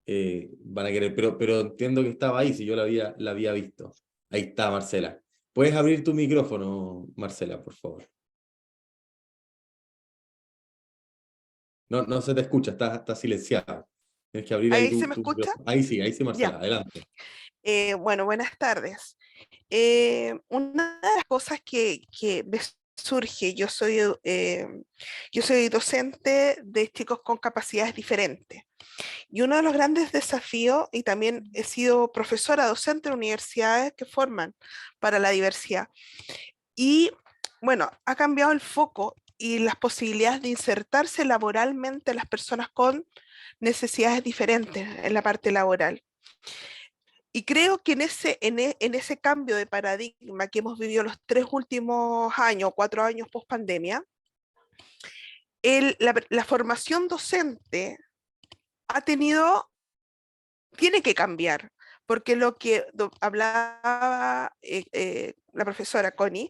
van a querer, pero entiendo que estaba ahí, si yo la había visto. Ahí está, Marcela. ¿Puedes abrir tu micrófono, Marcela, por favor? No se te escucha, está silenciado. Tienes que abrir ahí ¿Ahí se me tu escucha? micrófono. Ahí sí, Marcela, Ya. adelante. Bueno, buenas tardes. Una de las cosas que me surge, yo soy docente de chicos con capacidades diferentes. Y uno de los grandes desafíos, y también he sido profesora docente de universidades que forman para la diversidad. Y bueno, ha cambiado el foco y las posibilidades de insertarse laboralmente las personas con necesidades diferentes en la parte laboral. Y creo que en ese cambio de paradigma que hemos vivido los 3 últimos años, 4 años post pandemia, la formación docente ha tiene que cambiar, porque lo que hablaba la profesora Connie,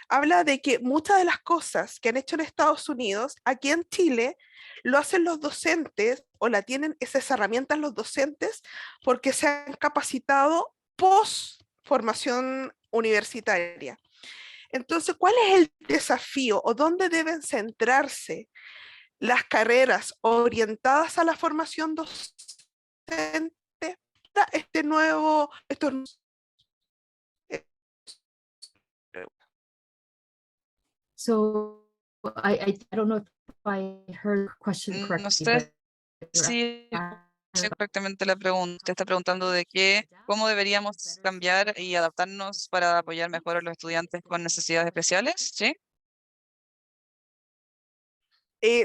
habla de que muchas de las cosas que han hecho en Estados Unidos, aquí en Chile, lo hacen los docentes o la tienen esas herramientas los docentes porque se han capacitado post formación universitaria. Entonces, ¿cuál es el desafío o dónde deben centrarse las carreras orientadas a la formación docente para So I don't know if I heard the question No correctly, sé but si escuché correctamente la pregunta. Usted está preguntando de cómo deberíamos cambiar y adaptarnos para apoyar mejor a los estudiantes con necesidades especiales, ¿sí?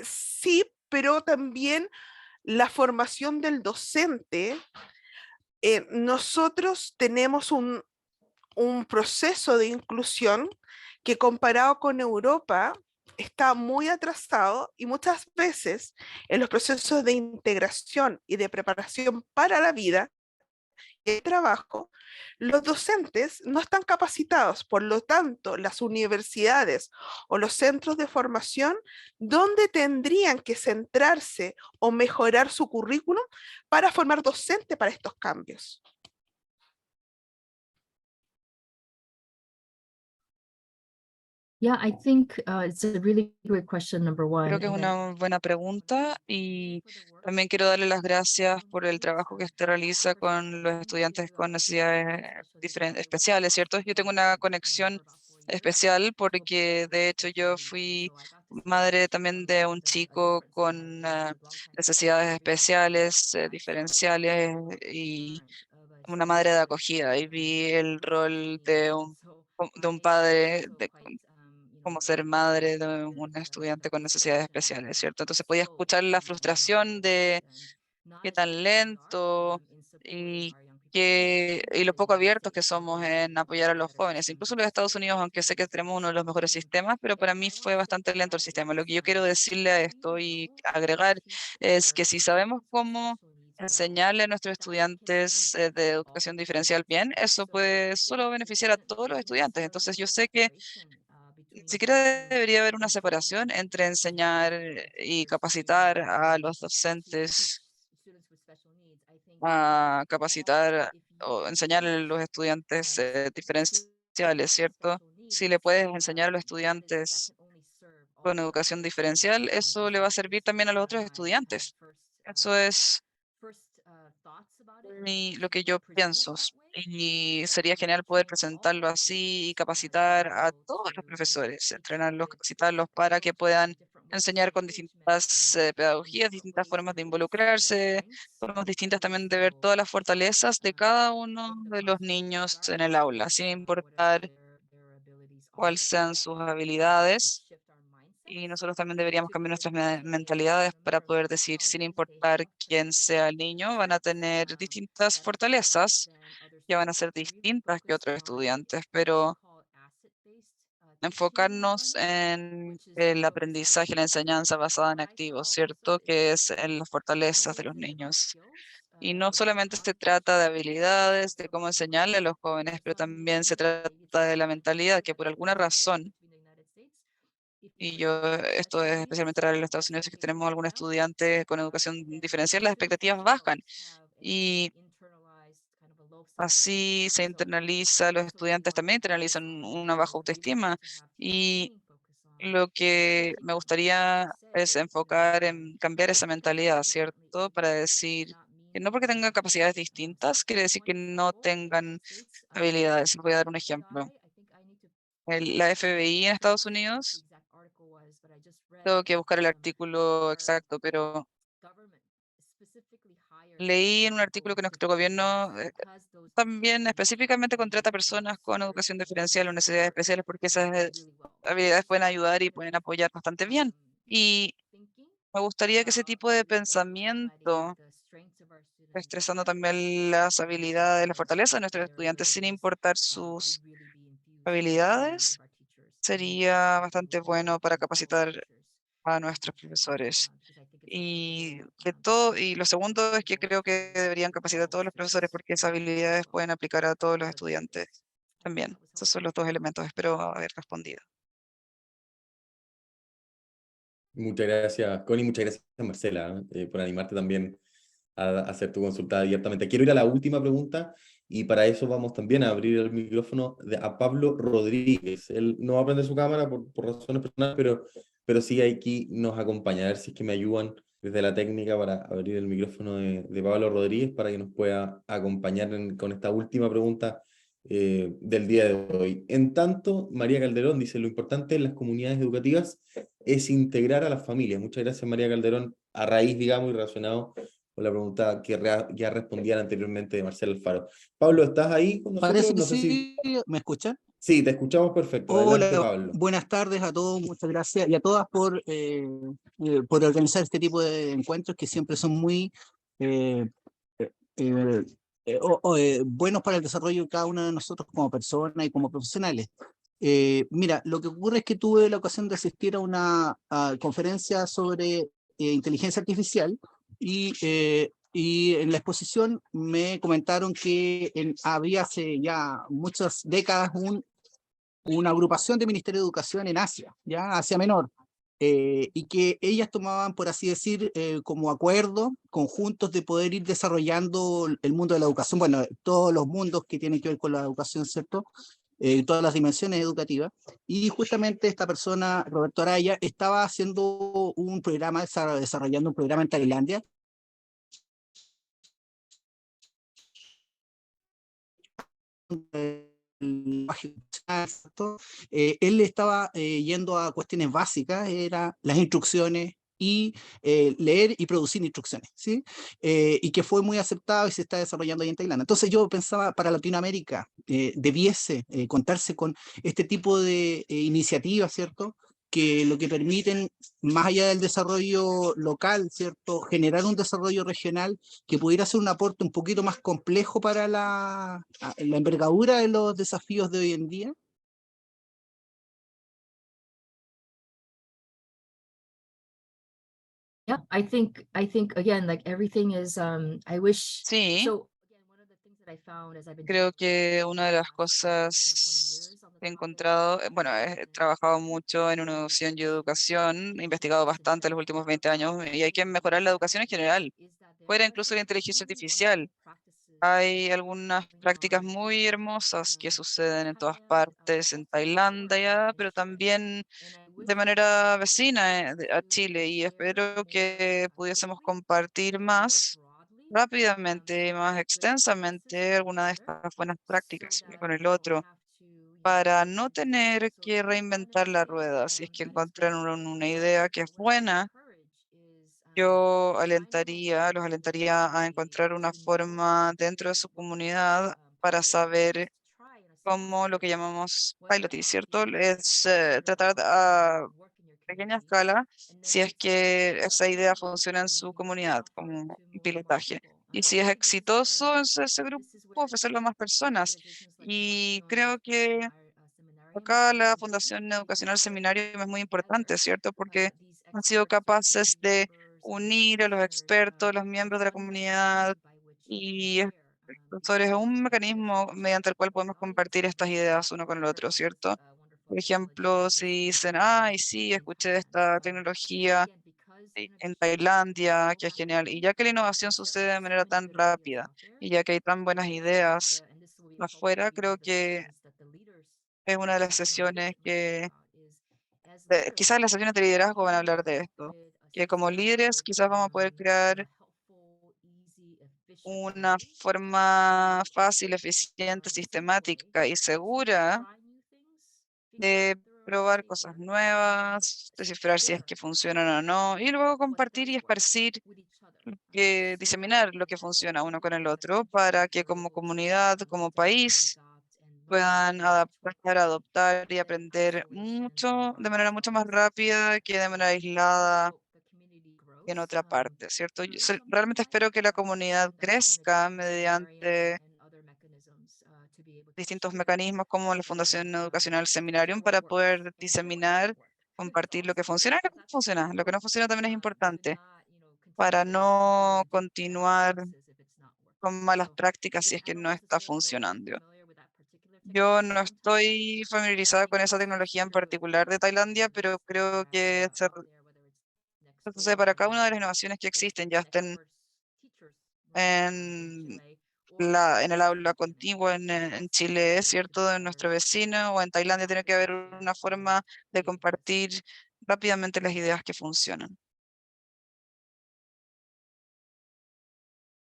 sí, pero también la formación del docente. Nosotros tenemos un proceso de inclusión que comparado con Europa está muy atrasado y muchas veces en los procesos de integración y de preparación para la vida y el trabajo, los docentes no están capacitados, por lo tanto, las universidades o los centros de formación, ¿dónde tendrían que centrarse o mejorar su currículum para formar docente para estos cambios? yeah, I think it's a really great question, number one. Creo que es and then una buena pregunta y también quiero darle las gracias por el trabajo que usted realiza con los estudiantes con necesidades especiales, ¿cierto? Yo tengo una conexión especial porque de hecho yo fui madre también de un chico con necesidades especiales, diferenciales y una madre de acogida y vi el rol de un padre como ser madre de un estudiante con necesidades especiales, ¿cierto? Entonces podía escuchar la frustración de qué tan lento y y lo poco abiertos que somos en apoyar a los jóvenes. Incluso en los Estados Unidos, aunque sé que tenemos uno de los mejores sistemas, pero para mí fue bastante lento el sistema. Lo que yo quiero decirle a esto y agregar es que si sabemos cómo enseñarle a nuestros estudiantes de educación diferencial bien, eso puede solo beneficiar a todos los estudiantes. Entonces yo sé que ni siquiera debería haber una separación entre enseñar y capacitar a los docentes, a capacitar o enseñar a los estudiantes diferenciales, ¿cierto? Si le puedes enseñar a los estudiantes con educación diferencial, eso le va a servir también a los otros estudiantes. Eso es lo que yo pienso. Y sería genial poder presentarlo así y capacitar a todos los profesores, entrenarlos, capacitarlos para que puedan enseñar con distintas pedagogías, distintas formas de involucrarse, formas distintas también de ver todas las fortalezas de cada uno de los niños en el aula, sin importar cuáles sean sus habilidades. Y nosotros también deberíamos cambiar nuestras mentalidades para poder decir, sin importar quién sea el niño, van a tener distintas fortalezas que van a ser distintas que otros estudiantes, pero enfocarnos en el aprendizaje, la enseñanza basada en activos, ¿cierto? Que es en las fortalezas de los niños. Y no solamente se trata de habilidades, de cómo enseñarle a los jóvenes, pero también se trata de la mentalidad, que por alguna razón, y esto es especialmente raro en los Estados Unidos, es que tenemos algunos estudiantes con educación diferencial, las expectativas bajan. Y así se internaliza, los estudiantes también internalizan una baja autoestima. Y lo que me gustaría es enfocar en cambiar esa mentalidad, ¿cierto? Para decir que no porque tengan capacidades distintas, quiere decir que no tengan habilidades. Voy a dar un ejemplo. La FBI en Estados Unidos, tengo que buscar el artículo exacto, pero leí en un artículo que nuestro gobierno también específicamente contrata personas con educación diferencial o necesidades especiales porque esas habilidades pueden ayudar y pueden apoyar bastante bien. Y me gustaría que ese tipo de pensamiento, estresando también las habilidades, la fortaleza de nuestros estudiantes sin importar sus habilidades, sería bastante bueno para capacitar a nuestros profesores. Y lo segundo es que creo que deberían capacitar a todos los profesores porque esas habilidades pueden aplicar a todos los estudiantes también. Esos son los dos elementos. Espero haber respondido. Muchas gracias, Connie, muchas gracias, Marcela, por animarte también a hacer tu consulta abiertamente. Quiero ir a la última pregunta y para eso vamos también a abrir el micrófono a Pablo Rodríguez. Él no va a prender su cámara por razones personales, pero sí aquí nos acompaña. A ver si es que me ayudan desde la técnica para abrir el micrófono de Pablo Rodríguez para que nos pueda acompañar con esta última pregunta del día de hoy. En tanto, María Calderón dice, lo importante en las comunidades educativas es integrar a las familias. Muchas gracias, María Calderón, a raíz, digamos, y relacionado con la pregunta que ya respondían anteriormente de Marcelo Alfaro. Pablo, ¿estás ahí con nosotros? Parece que No sé si... sí, ¿me escuchan? Sí, te escuchamos perfecto. Adelante, Hola, Pablo. buenas tardes a todos, muchas gracias y a todas por organizar este tipo de encuentros que siempre son muy eh, eh, eh, buenos para el desarrollo de cada uno de nosotros como personas y como profesionales. Mira, lo que ocurre es que tuve la ocasión de asistir a una conferencia sobre inteligencia artificial y en la exposición me comentaron que había hace ya muchas décadas una agrupación de Ministerio de Educación en Asia, ya Asia Menor, y que ellas tomaban, por así decir, como acuerdo conjuntos de poder ir desarrollando el mundo de la educación, bueno, todos los mundos que tienen que ver con la educación, ¿cierto? Todas las dimensiones educativas, y justamente esta persona, Roberto Araya, estaba haciendo un programa, desarrollando un programa en Tailandia, él estaba yendo a cuestiones básicas, era las instrucciones y leer y producir instrucciones, ¿sí? Y que fue muy aceptado y se está desarrollando ahí en Tailandia. Entonces yo pensaba, para Latinoamérica debiese contarse con este tipo de iniciativas, ¿cierto? Que lo que permiten, más allá del desarrollo local, ¿cierto? Generar un desarrollo regional que pudiera ser un aporte un poquito más complejo para la envergadura de los desafíos de hoy en día. Yeah, I think again, like everything is, I wish, Sí, so again, one of the things that I found as I've been creo doing que una de las for 20 cosas years on que he the topic encontrado, is bueno, he trabajado mucho en innovación y educación, he investigado bastante en los últimos 20 años y hay que mejorar la educación en general, fuera incluso la inteligencia artificial. Hay algunas prácticas muy hermosas que suceden en todas partes, en Tailandia, pero también de manera vecina a Chile, y espero que pudiésemos compartir más rápidamente, más extensamente alguna de estas buenas prácticas uno con el otro, para no tener que reinventar la rueda. Si es que encontraron una idea que es buena, los alentaría a encontrar una forma dentro de su comunidad para saber cómo lo que llamamos piloting, ¿cierto? Es tratar a pequeña escala si es que esa idea funciona en su comunidad como un pilotaje. Y si es exitoso, ese grupo ofrecerlo a más personas. Y creo que acá la Fundación Educacional Seminario es muy importante, ¿cierto? Porque han sido capaces de unir a los expertos, los miembros de la comunidad y profesores es un mecanismo mediante el cual podemos compartir estas ideas uno con el otro, ¿cierto? Por ejemplo, si dicen, ay, sí, escuché de esta tecnología en Tailandia, que es genial, y ya que la innovación sucede de manera tan rápida y ya que hay tan buenas ideas afuera, creo que es una de las sesiones que, quizás las sesiones de liderazgo van a hablar de esto, que como líderes quizás vamos a poder crear una forma fácil, eficiente, sistemática y segura de probar cosas nuevas, descifrar si es que funcionan o no, y luego compartir y esparcir, diseminar lo que funciona uno con el otro para que como comunidad, como país, puedan adaptar, adoptar y aprender mucho, de manera mucho más rápida que de manera aislada en otra parte, ¿cierto? Realmente espero que la comunidad crezca mediante distintos mecanismos como la Fundación Educacional Seminarium para poder diseminar, compartir lo que funciona y lo que no funciona. Lo que no funciona también es importante para no continuar con malas prácticas si es que no está funcionando. Yo no estoy familiarizada con esa tecnología en particular de Tailandia, pero creo que entonces para cada una de las innovaciones que existen, ya estén en en el aula contigua en Chile, es cierto, en nuestro vecino, o en Tailandia tiene que haber una forma de compartir rápidamente las ideas que funcionan.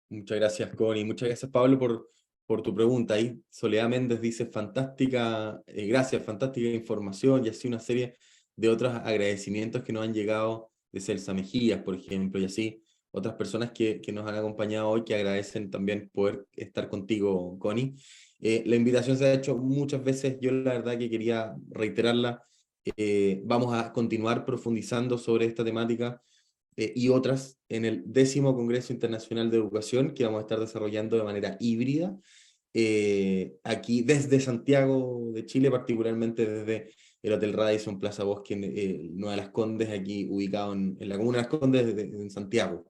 Muchas gracias, Connie. Muchas gracias, Pablo, por tu pregunta. Ahí Soledad Méndez dice, fantástica, gracias, fantástica información, y así una serie de otros agradecimientos que nos han llegado de Celsa Mejías, por ejemplo, y así otras personas que nos han acompañado hoy que agradecen también poder estar contigo, Connie. La invitación se ha hecho muchas veces, yo la verdad que quería reiterarla. Vamos a continuar profundizando sobre esta temática y otras en el 10º Congreso Internacional de Educación que vamos a estar desarrollando de manera híbrida, aquí desde Santiago de Chile, particularmente desde el Hotel Radisson Plaza Bosque, Nueva Las Condes, aquí ubicado en la comuna de Las Condes, en Santiago.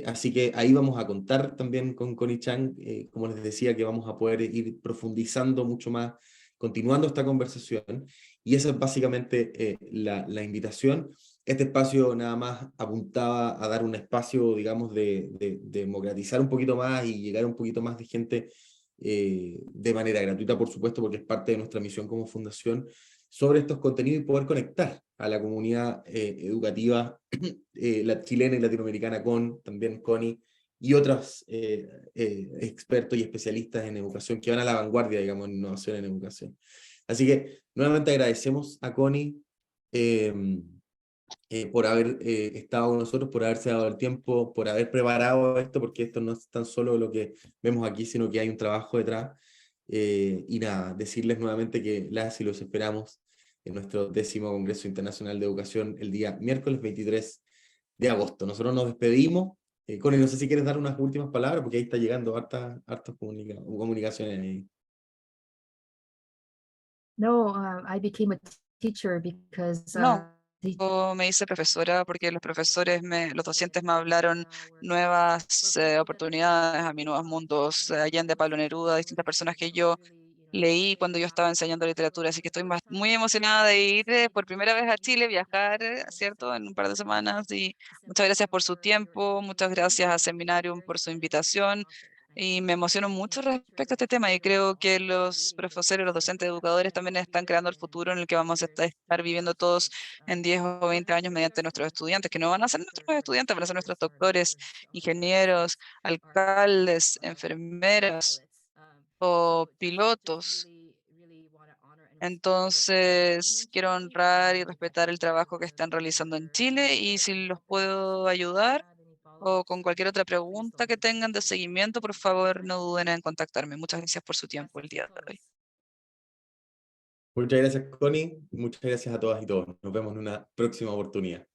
Así que ahí vamos a contar también con Connie Chang, como les decía, que vamos a poder ir profundizando mucho más, continuando esta conversación, y esa es básicamente la invitación. Este espacio nada más apuntaba a dar un espacio, digamos, de democratizar un poquito más y llegar a un poquito más de gente de manera gratuita, por supuesto, porque es parte de nuestra misión como fundación, sobre estos contenidos y poder conectar a la comunidad educativa la chilena y latinoamericana con también Connie y otros expertos y especialistas en educación que van a la vanguardia, digamos, en innovación en educación. Así que nuevamente agradecemos a Connie por haber estado con nosotros, por haberse dado el tiempo, por haber preparado esto, porque esto no es tan solo lo que vemos aquí, sino que hay un trabajo detrás. Y nada, decirles nuevamente que las y los esperamos en nuestro 10º Congreso Internacional de Educación el día miércoles 23 de agosto. Nosotros nos despedimos. Connie, no sé si quieres dar unas últimas palabras, porque ahí está llegando hartas comunicaciones ahí. No, I became a teacher because No, yo me hice profesora porque los profesores, los docentes me hablaron nuevas oportunidades a mí, nuevos mundos, Allende, Pablo Neruda, distintas personas que yo leí cuando yo estaba enseñando literatura, así que estoy muy emocionada de ir por primera vez a Chile, viajar, ¿cierto? En un par de semanas, y muchas gracias por su tiempo, muchas gracias a Seminarium por su invitación, y me emociono mucho respecto a este tema, y creo que los profesores, los docentes, educadores también están creando el futuro en el que vamos a estar viviendo todos en 10 o 20 años mediante nuestros estudiantes, que no van a ser nuestros estudiantes, van a ser nuestros doctores, ingenieros, alcaldes, enfermeras o pilotos. Entonces, quiero honrar y respetar el trabajo que están realizando en Chile, y si los puedo ayudar o con cualquier otra pregunta que tengan de seguimiento, por favor, no duden en contactarme. Muchas gracias por su tiempo el día de hoy. Muchas gracias, Connie. Muchas gracias a todas y todos. Nos vemos en una próxima oportunidad.